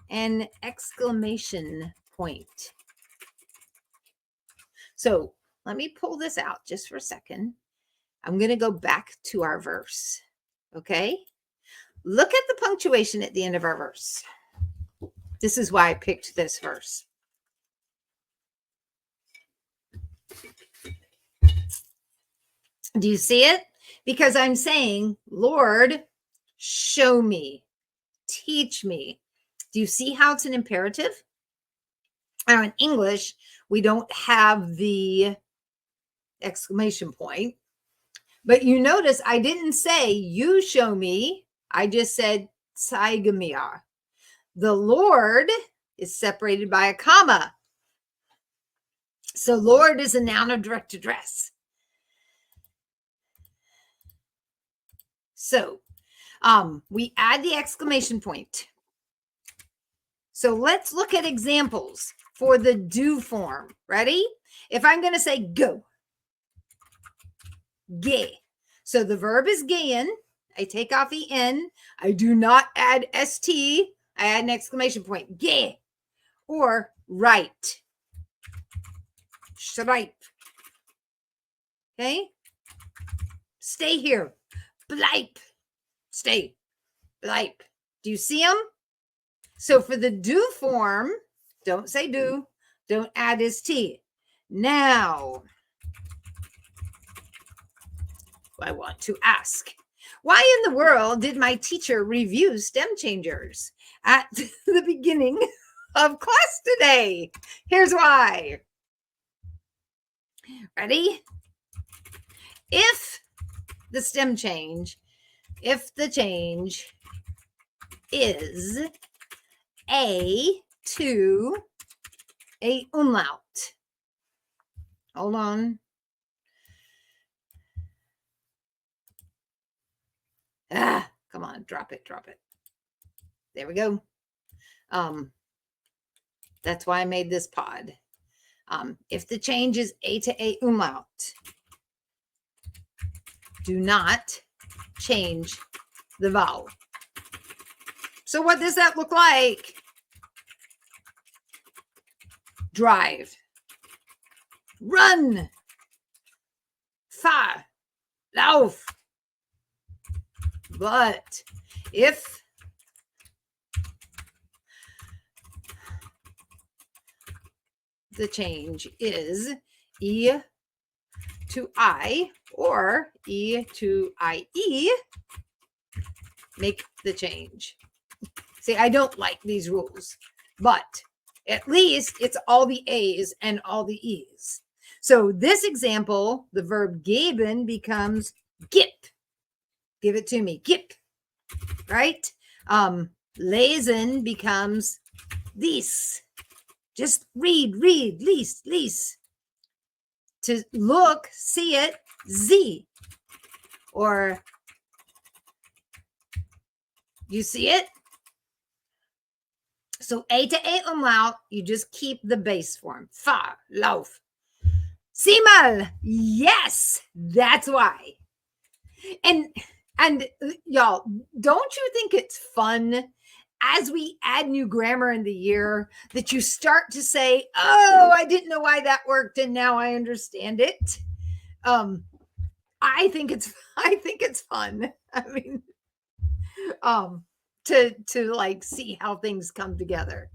an exclamation point. So let me pull this out just for a second. I'm going to go back to our verse. Okay. Look at the punctuation at the end of our verse. This is why I picked this verse. Do you see it? Because I'm saying, Lord, show me, teach me. Do you see how it's an imperative? Now in English, we don't have the exclamation point. But you notice I didn't say, you show me. I just said, zeige mir. The Lord is separated by a comma. So Lord is a noun of direct address. So we add the exclamation point. So let's look at examples. for the do form. Ready? If I'm going to say go, ge. So the verb is gehen. I take off the N. I do not add ST. I add an exclamation point. Ge. Or write. Schreib. Okay? Stay here. Bleib. Stay. Bleib. Do you see them? So for the do form, don't say do. Don't add ST. Now, I want to ask, why in the world did my teacher review stem changers at the beginning of class today? Here's why. Ready? If the change is A to a umlaut. Hold on. Come on, drop it. There we go. That's why I made this pod. If the change is A to a umlaut, do not change the vowel. So what does that look like? Drive, run, fahr, lauf. But if the change is E to I or E to IE, make the change. See, I don't like these rules, but at least it's all the A's and all the E's. So this example, the verb geben becomes gib. Give it to me. Gib. Right? Lesen becomes dies. Just read, lies. To look, see it, sie. Or you see it? So A to A umlaut, you just keep the base form. Fahr, lauf. Sieh mal. Yes, that's why. And y'all, don't you think it's fun as we add new grammar in the year that you start to say, oh, I didn't know why that worked and now I understand it. I think it's fun. I mean, to like see how things come together.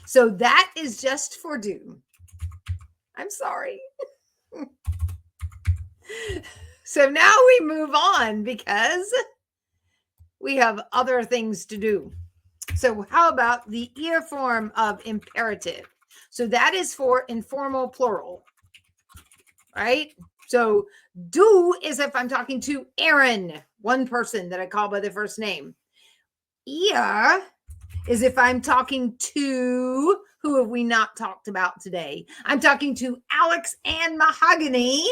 So that is just for do. I'm sorry. So now we move on because we have other things to do. So how about the ear form of imperative? So that is for informal plural, right? So do is if I'm talking to Aaron, one person that I call by the first name. Ear is if I'm talking to, who have we not talked about today? I'm talking to Alex and Mahogany.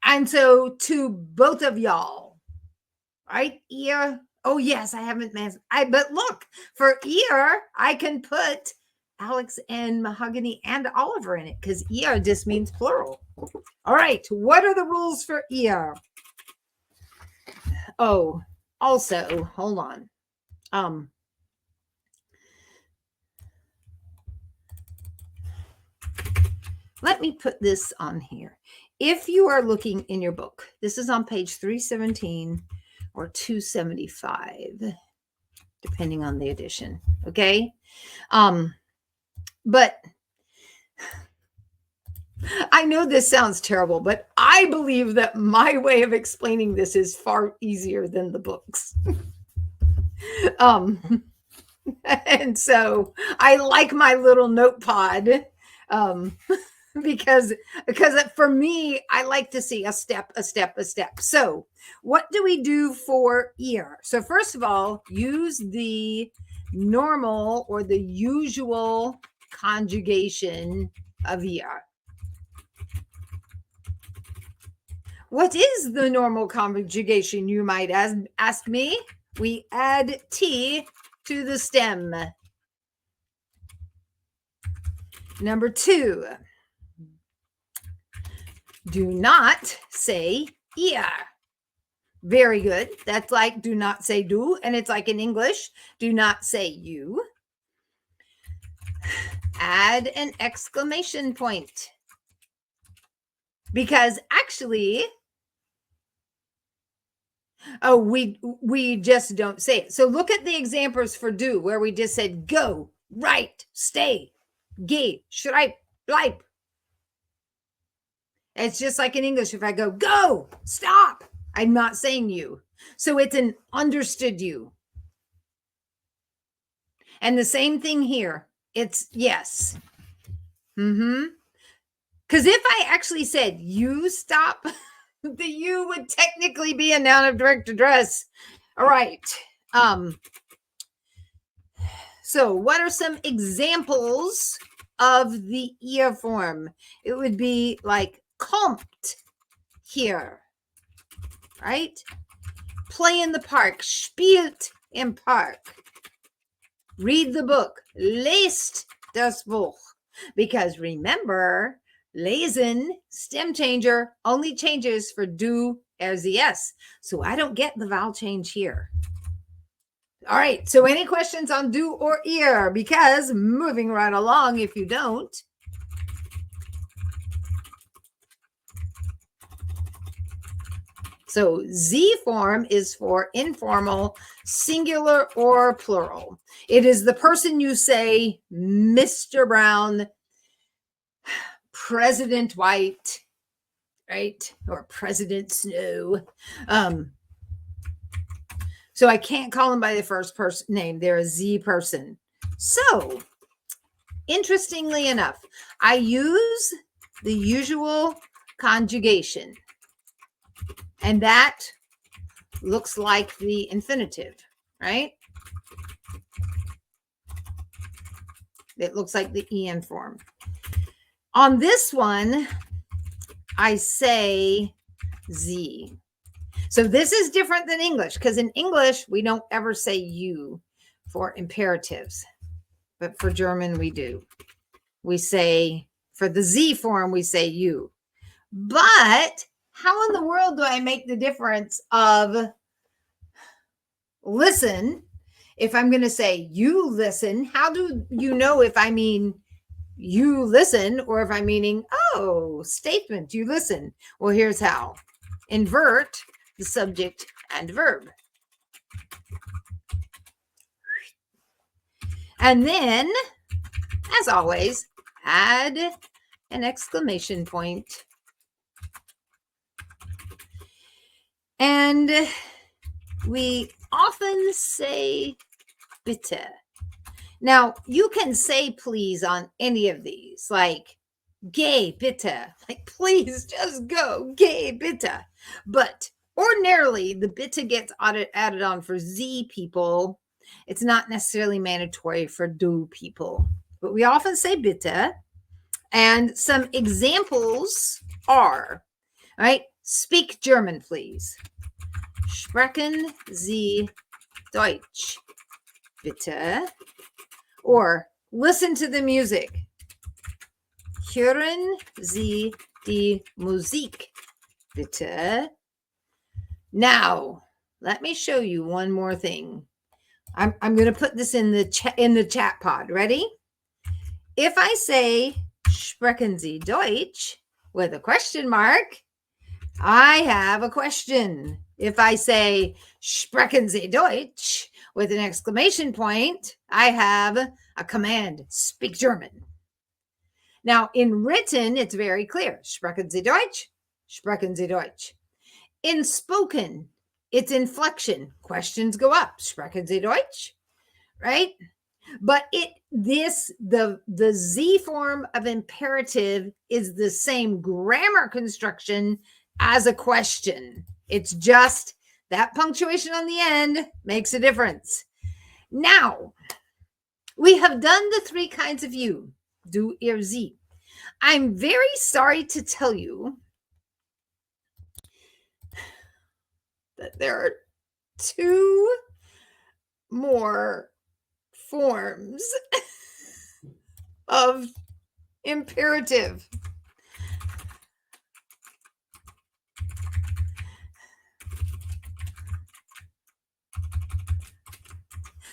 And so to both of y'all, right? Ear. Oh, yes, I haven't mentioned. But look, for ear, I can put Alex and Mahogany and Oliver in it because ear just means plural. All right. What are the rules for ear? Oh, also, hold on. Let me put this on here. If you are looking in your book, this is on page 317 or 275, depending on the edition. Okay. But I know this sounds terrible, but I believe that my way of explaining this is far easier than the books. And so I like my little notepad. Because for me, I like to see a step. So what do we do for ear? So first of all, use the normal or the usual conjugation of ear. What is the normal conjugation, you might ask me? we add T to the stem. Number 2, do not say ear. Very good. That's like do not say do, and it's like in English, do not say you. Add an exclamation point. Because actually, we just don't say it. So look at the examples for do, where we just said go, write, stay, geh, schreib, bleib. It's just like in English. If I go, stop, I'm not saying you. So it's an understood you. And the same thing here. It's yes. Because if I actually said you stop, the you would technically be a noun of direct address. All right. So what are some examples of the ear form? It would be like kommt here, right? Play in the park, spielt im Park. Read the book, lest das Buch. Because remember, lesen, stem changer, only changes for do as the S. So I don't get the vowel change here. All right, so any questions on do or ear? Because moving right along, if you don't. So Z form is for informal, singular, or plural. It is the person you say, Mr. Brown, President White, right? Or President Snow. So I can't call them by the first person name. They're a Z person. So interestingly enough, I use the usual conjugation. And that looks like the infinitive, right? It looks like the en form. On this one, I say Z. So this is different than English, because in English, we don't ever say you for imperatives. But for German, we do. We say, for the Z form, we say you. But how in the world do I make the difference of listen? If I'm going to say you listen, how do you know if I mean you listen or if I'm meaning, oh, statement, you listen? Well, here's how. Invert the subject and verb. And then, as always, add an exclamation point. And we often say bitte. Now, you can say please on any of these, like geh bitte, like please just go, geh bitte. But ordinarily, the bitte gets added on for Z people. It's not necessarily mandatory for do people, but we often say bitte. And some examples are, right? Speak German, please. Sprechen Sie Deutsch, bitte. Or listen to the music. Hören Sie die Musik, bitte. Now, let me show you one more thing. I'm going to put this in the chat pod. Ready? If I say sprechen Sie Deutsch with a question mark, I have a question. If I say sprechen Sie Deutsch with an exclamation point, I have a command, speak German. Now, in written, it's very clear. Sprechen Sie Deutsch? Sprechen Sie Deutsch. In spoken, it's inflection. Questions go up. Sprechen Sie Deutsch? Right? But the Z form of imperative is the same grammar construction as a question. It's just that punctuation on the end makes a difference. Now, we have done the three kinds of you, do, ir, Sie. I'm very sorry to tell you that there are two more forms of imperative.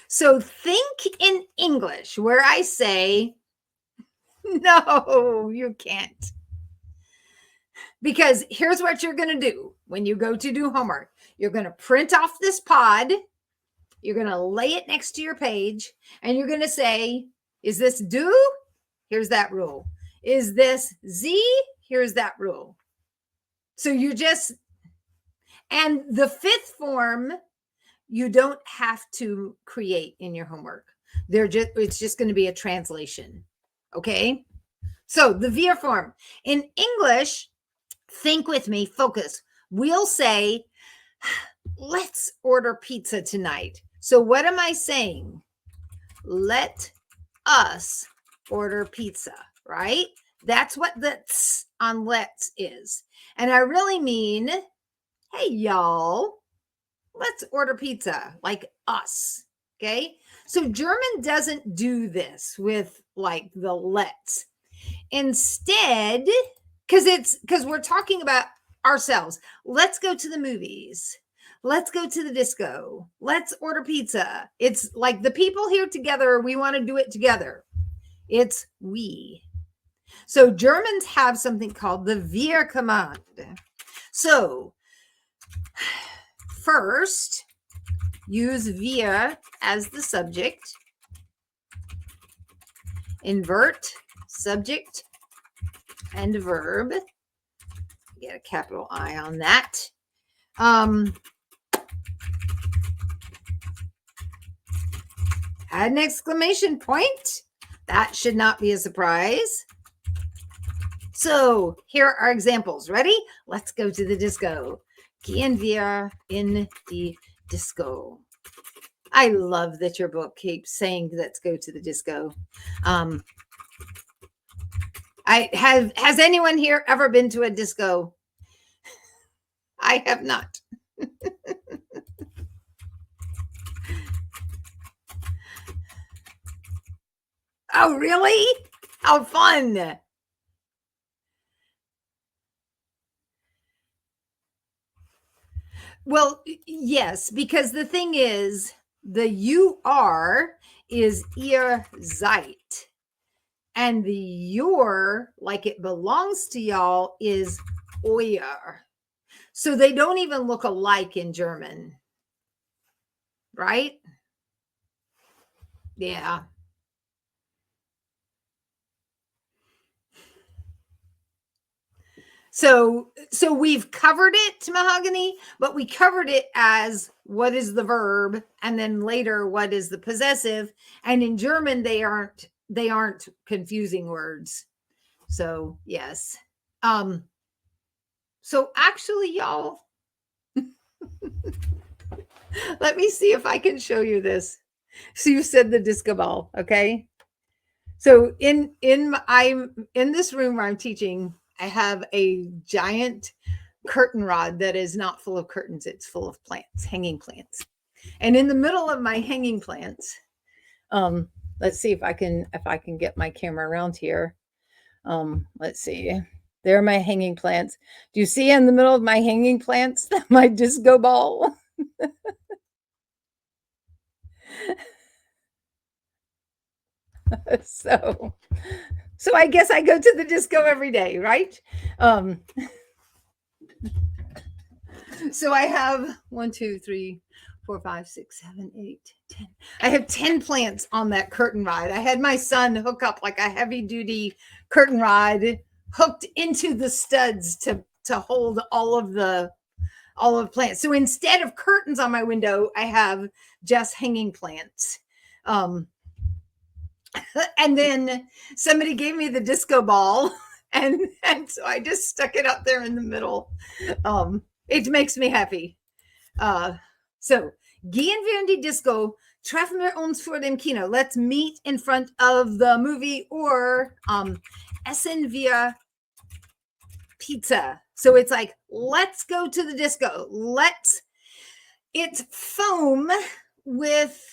So think in English where I say, no, you can't. Because here's what you're going to do when you go to do homework. You're going to print off this pod. You're going to lay it next to your page. And you're going to say, is this do? Here's that rule. Is this Z? Here's that rule. So you just, and the fifth form, you don't have to create in your homework. It's just going to be a translation. Okay. So the wir form in English, think with me, focus. We'll say, let's order pizza tonight. So what am I saying? Let us order pizza, right? That's what the t's on let's is. And I really mean, hey, y'all, let's order pizza, like us. Okay. So German doesn't do this with like the let's. Instead, because we're talking about ourselves. Let's go to the movies. Let's go to the disco. Let's order pizza. It's like the people here together. We want to do it together. It's we. So Germans have something called the wir command. So first, use wir as the subject. Invert subject and verb. Get a capital I on that. Add an exclamation point. That should not be a surprise. So here are examples. Ready? Let's go to the disco. Gehen wir in die Disco. I love that your book keeps saying let's go to the disco. Has anyone here ever been to a disco? I have not. Oh, really? How fun. Well, yes, because the thing is, the you are is ihr seid. And the your, like it belongs to y'all, is euer. So they don't even look alike in German. Right? Yeah. So we've covered it, Mahogany, but we covered it as what is the verb, and then later what is the possessive. And in German, they aren't confusing words. So yes. So actually, y'all, let me see if I can show you this. So you said the disco ball, okay? So I'm in this room where I'm teaching. I have a giant curtain rod that is not full of curtains. It's full of plants, hanging plants. And in the middle of my hanging plants, let's see if I can get my camera around here. Let's see. There are my hanging plants. Do you see in the middle of my hanging plants my disco ball? So I guess I go to the disco every day, right? So I have 1, 2, 3, 4, 5, 6, 7, 8, 10. I have 10 plants on that curtain rod. I had my son hook up like a heavy duty curtain rod hooked into the studs to hold all of the plants. So instead of curtains on my window, I have just hanging plants. And then somebody gave me the disco ball, and so I just stuck it up there in the middle. It makes me happy. So, gehen wir in die Disco, treffen wir uns vor dem Kino. Let's meet in front of the movie, or essen wir pizza. So it's like, let's go to the disco. It's foam with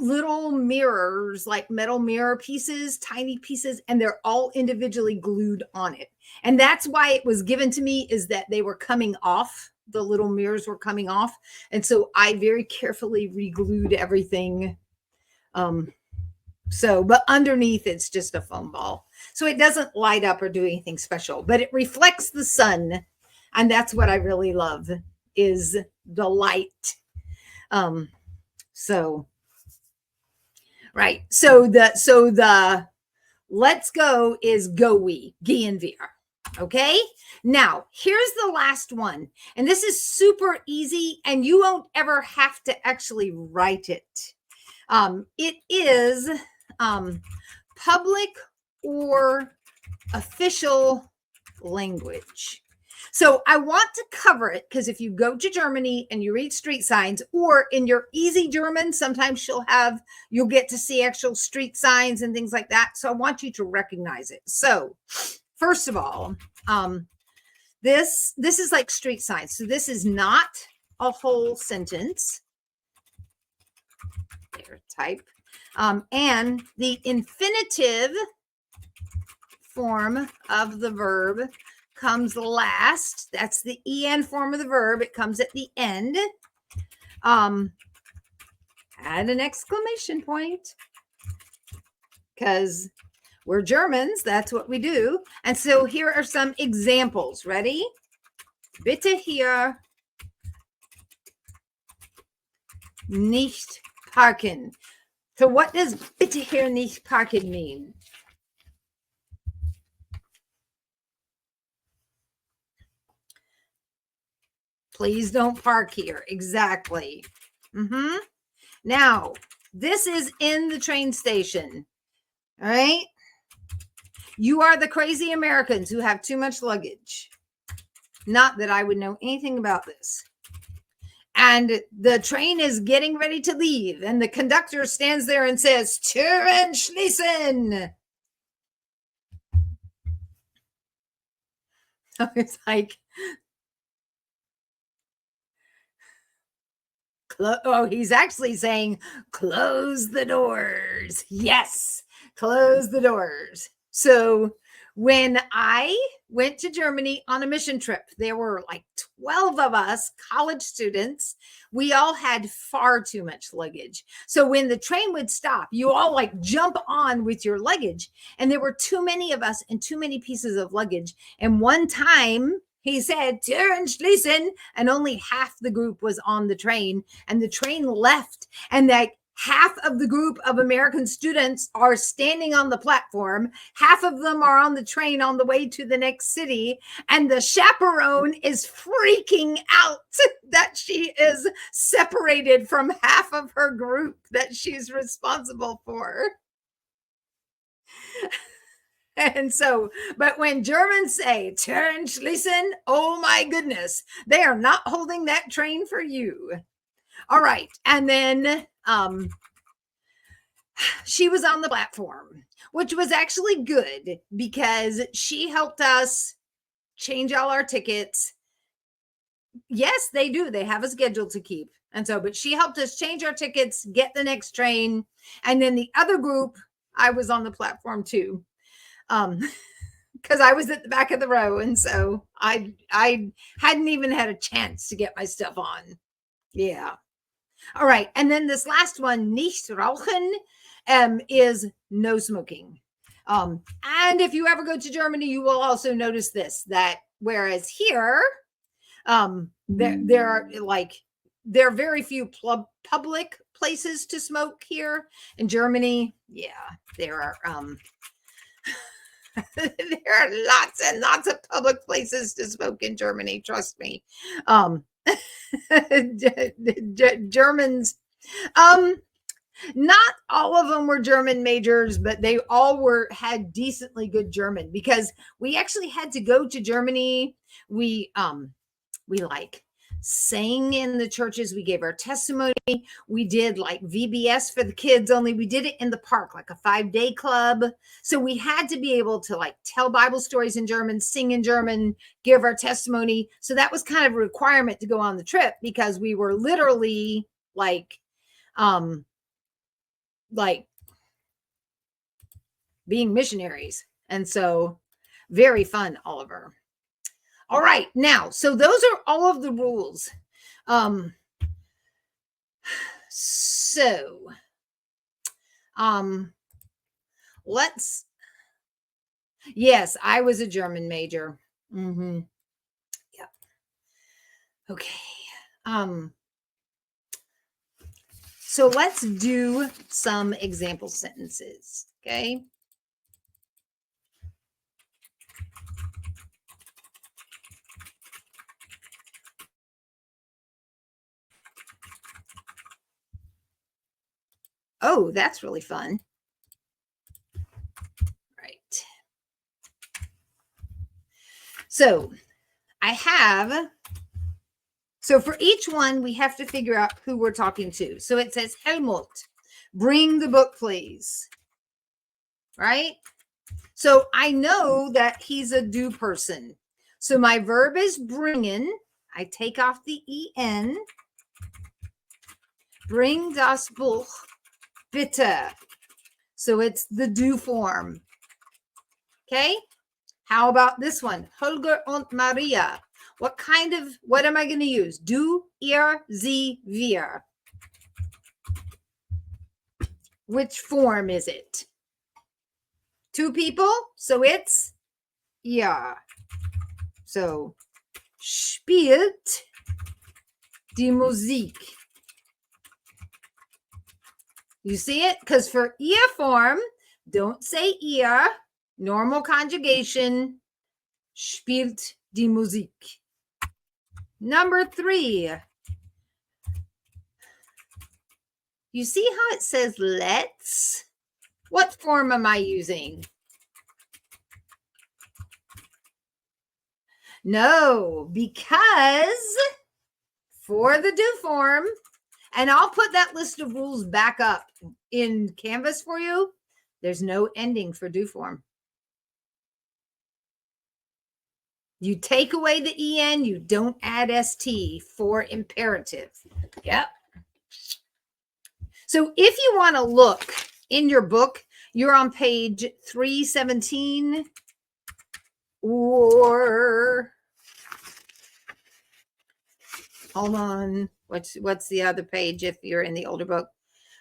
little mirrors, like metal mirror pieces, tiny pieces, and they're all individually glued on it. And that's why it was given to me, is that they were coming off. The little mirrors were coming off. And so I very carefully re-glued everything. But underneath it's just a foam ball. So it doesn't light up or do anything special, but it reflects the sun. And that's what I really love, is the light. Right. So the let's go is go we, gehen wir. Okay. Now here's the last one. And this is super easy and you won't ever have to actually write it. It is public or official language. So I want to cover it because if you go to Germany and you read street signs, or in your easy German, sometimes you'll get to see actual street signs and things like that. So I want you to recognize it. So first of all, this is like street signs. So this is not a whole sentence. There, type. And the infinitive form of the verb comes last. That's the en form of the verb. It comes at the end. Add an exclamation point because we're Germans. That's what we do. And so here are some examples. Ready? Bitte hier nicht parken. So what does bitte hier nicht parken mean? Please don't park here. Exactly. Now, this is in the train station. All right. You are the crazy Americans who have too much luggage. Not that I would know anything about this. And the train is getting ready to leave. And the conductor stands there and says, Türen schließen. So it's like, he's actually saying, close the doors. Yes, close the doors. So when I went to Germany on a mission trip, there were like 12 of us college students. We all had far too much luggage. So when the train would stop, you all like jump on with your luggage. And there were too many of us and too many pieces of luggage. And one time, he said, Türen schließen, and only half the group was on the train, and the train left. And like half of the group of American students are standing on the platform. Half of them are on the train on the way to the next city. And the chaperone is freaking out that she is separated from half of her group that she's responsible for. And so, but when Germans say Türen schließen, oh my goodness, they are not holding that train for you. All right. And then she was on the platform, which was actually good because she helped us change all our tickets. Yes, they do. They have a schedule to keep. And so, but she helped us change our tickets, get the next train. And then the other group, I was on the platform too. Because I was at the back of the row, and so I hadn't even had a chance to get my stuff on. Yeah. All right. And then this last one, nicht rauchen, is no smoking. And if you ever go to Germany, you will also notice this, that whereas here, there are very few public places to smoke here. In Germany, yeah, there are there are lots and lots of public places to smoke in Germany. Trust me. Germans, not all of them were German majors, but they all had decently good German because we actually had to go to Germany. We like sang in the churches. We gave our testimony. We did like VBS for the kids, only we did it in the park, like a 5-day club. So we had to be able to like tell Bible stories in German, sing in German, give our testimony. So that was kind of a requirement to go on the trip because we were literally like being missionaries. And so very fun, Oliver. All right. Now, so those are all of the rules. Let's, yes, I was a German major. Mm-hmm. Yeah. Okay. So let's do some example sentences. Okay. Oh, that's really fun. Right. So so for each one, we have to figure out who we're talking to. So it says, Helmut, bring the book, please. Right? So I know that he's a do person. So my verb is bringen. I take off the en. Bring das Buch, bitte. So it's the do form. Okay? How about this one? Holger und Maria. What am I going to use? Du, ihr, sie, wir. Which form is it? Two people, so it's ihr. So, spielt die Musik. You see it? Because for ihr form, don't say ihr. Normal conjugation, spielt die Musik. Number 3. You see how it says let's? What form am I using? No, because for the do form, and I'll put that list of rules back up in Canvas for you, there's no ending for do form. You take away the en, you don't add st for imperative. Yep. So if you want to look in your book, you're on page 317 or hold on. What's the other page if you're in the older book?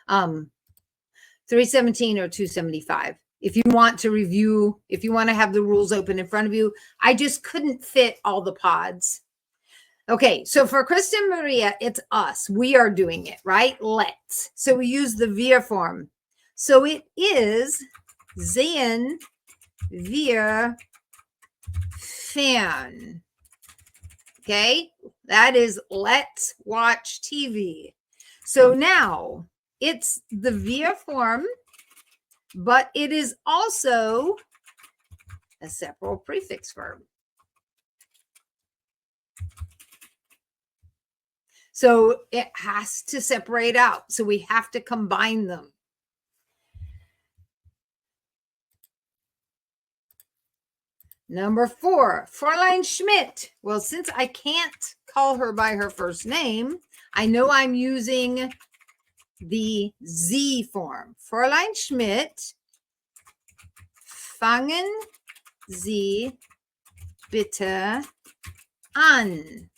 317 or 275. If you want to review, if you want to have the rules open in front of you, I just couldn't fit all the pods. Okay, so for Kristen Maria, it's us. We are doing it, right? Let's. So we use the wir form. So it is sehen wir fern. Okay, that is let's watch TV. So now it's the wir form, but it is also a separate prefix verb. So it has to separate out. So we have to combine them. Number 4, Fräulein Schmidt. Well, since I can't call her by her first name, I know I'm using the Sie form. Fräulein Schmidt, fangen Sie bitte an.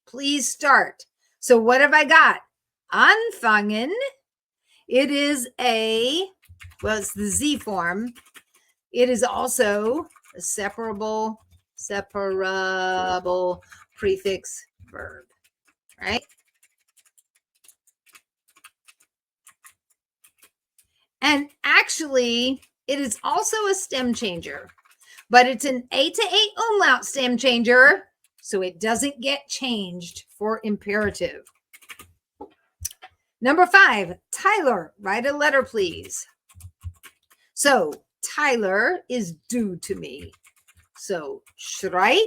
Please start. So what have I got? Anfangen. It is it's the Sie form. It is also a separable prefix verb, right? And actually, it is also a stem changer, but it's an A to A umlaut stem changer, so it doesn't get changed for imperative. Number 5, Tyler, write a letter, please. So Tyler is due to me. So schreib,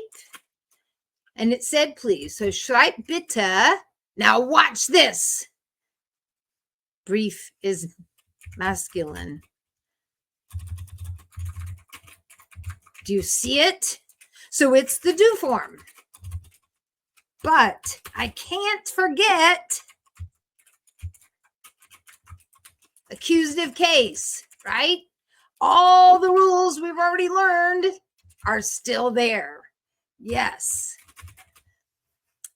and it said please. So schreib bitte. Now watch this. Brief is masculine. Do you see it? So it's the do form. But I can't forget accusative case, right? All the rules we've already learned are still there. Yes.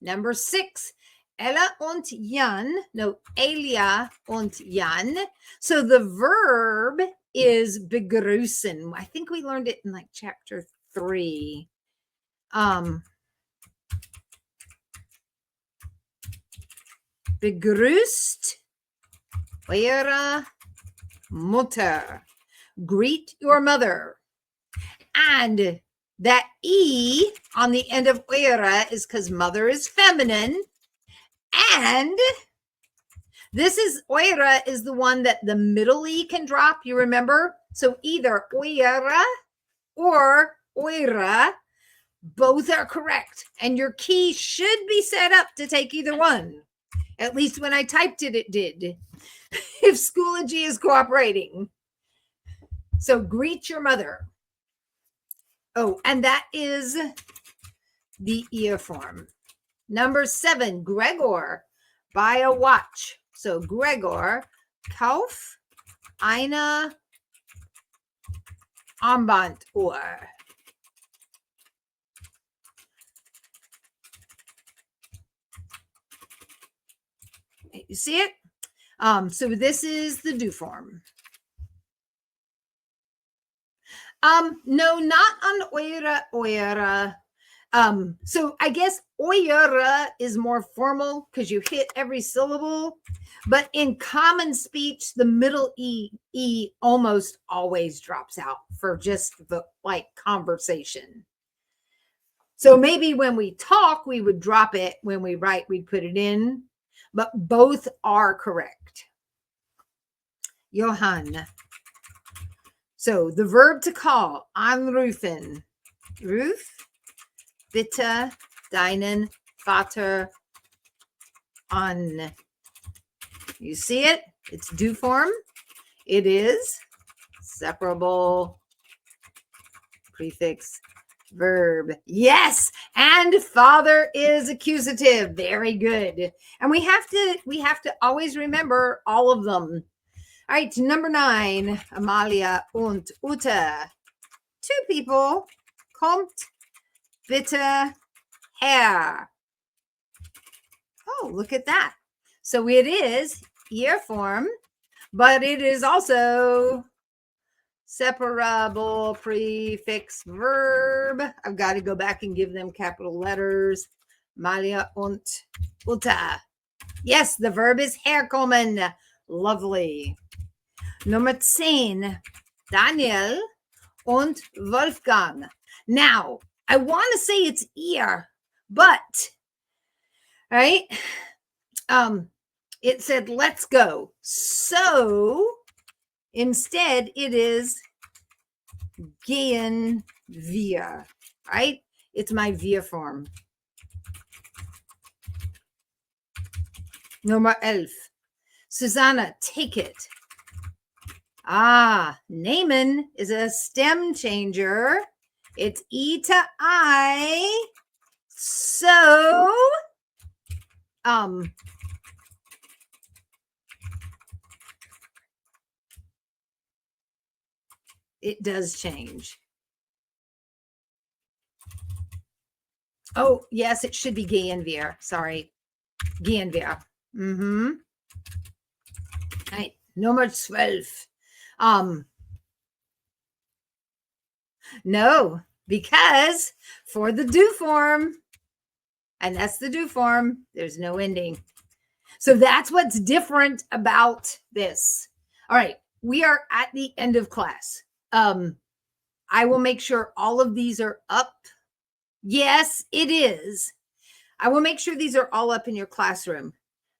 Number 6, Ella und Jan. No, Elia und Jan. So the verb is begrüßen. I think we learned it in like chapter 3. Begrüßt eure Mutter. Greet your mother. And that E on the end of eure is because mother is feminine. And this is eure is the one that the middle E can drop. You remember? So either eure or eure, both are correct. And your key should be set up to take either one. At least when I typed it, it did. If Schoology is cooperating. So greet your mother. Oh, and that is the ear form. Number 7, Gregor, buy a watch. So Gregor, kauf eine Armbanduhr. You see it? So this is the do form. No, not on eure. So I guess eure is more formal because you hit every syllable, but in common speech, the middle E almost always drops out for just the like conversation. So maybe when we talk, we would drop it. When we write, we'd put it in, but both are correct. Johann. So the verb to call, anrufen. Ruf, bitte deinen Vater an. You see it? It's do form. It is separable prefix verb. Yes, and father is accusative. Very good. And we have to always remember all of them. All right, number 9, Amalia und Ute. 2 people. Kommt bitte her. Oh, look at that. So it is ear form, but it is also separable prefix verb. I've got to go back and give them capital letters. Amalia und Ute. Yes, the verb is herkommen. Lovely. Nummer 10, Daniel und Wolfgang. Now, I want to say it's ear, but, right, it said, let's go. So, instead, it is gehen wir, right? It's my wir form. Nummer 11, Susanna, take it. Nehmen is a stem changer. It's E to I. So, it does change. Oh, yes, it should be gehen wir. Sorry. Gehen wir. Right. Number 12. No, because for the do form, and that's the do form, there's no ending. So that's what's different about this. All right, we are at the end of class. I will make sure all of these are up. Yes, it is. I will make sure these are all up in your classroom.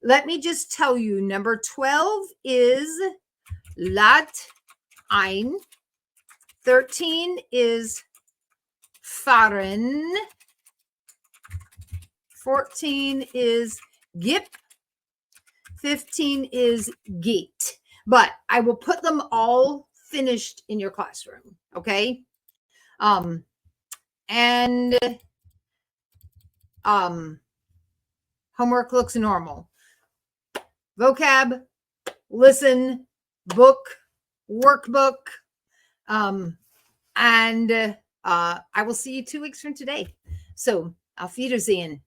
Let me just tell you, number 12 is lad ein. 13 is fahren. 14 is gib. 15 is geht. But I will put them all finished in your classroom, okay? Homework looks normal. Vocab, listen, book, workbook. And I will see you 2 weeks from today. So, auf Wiedersehen.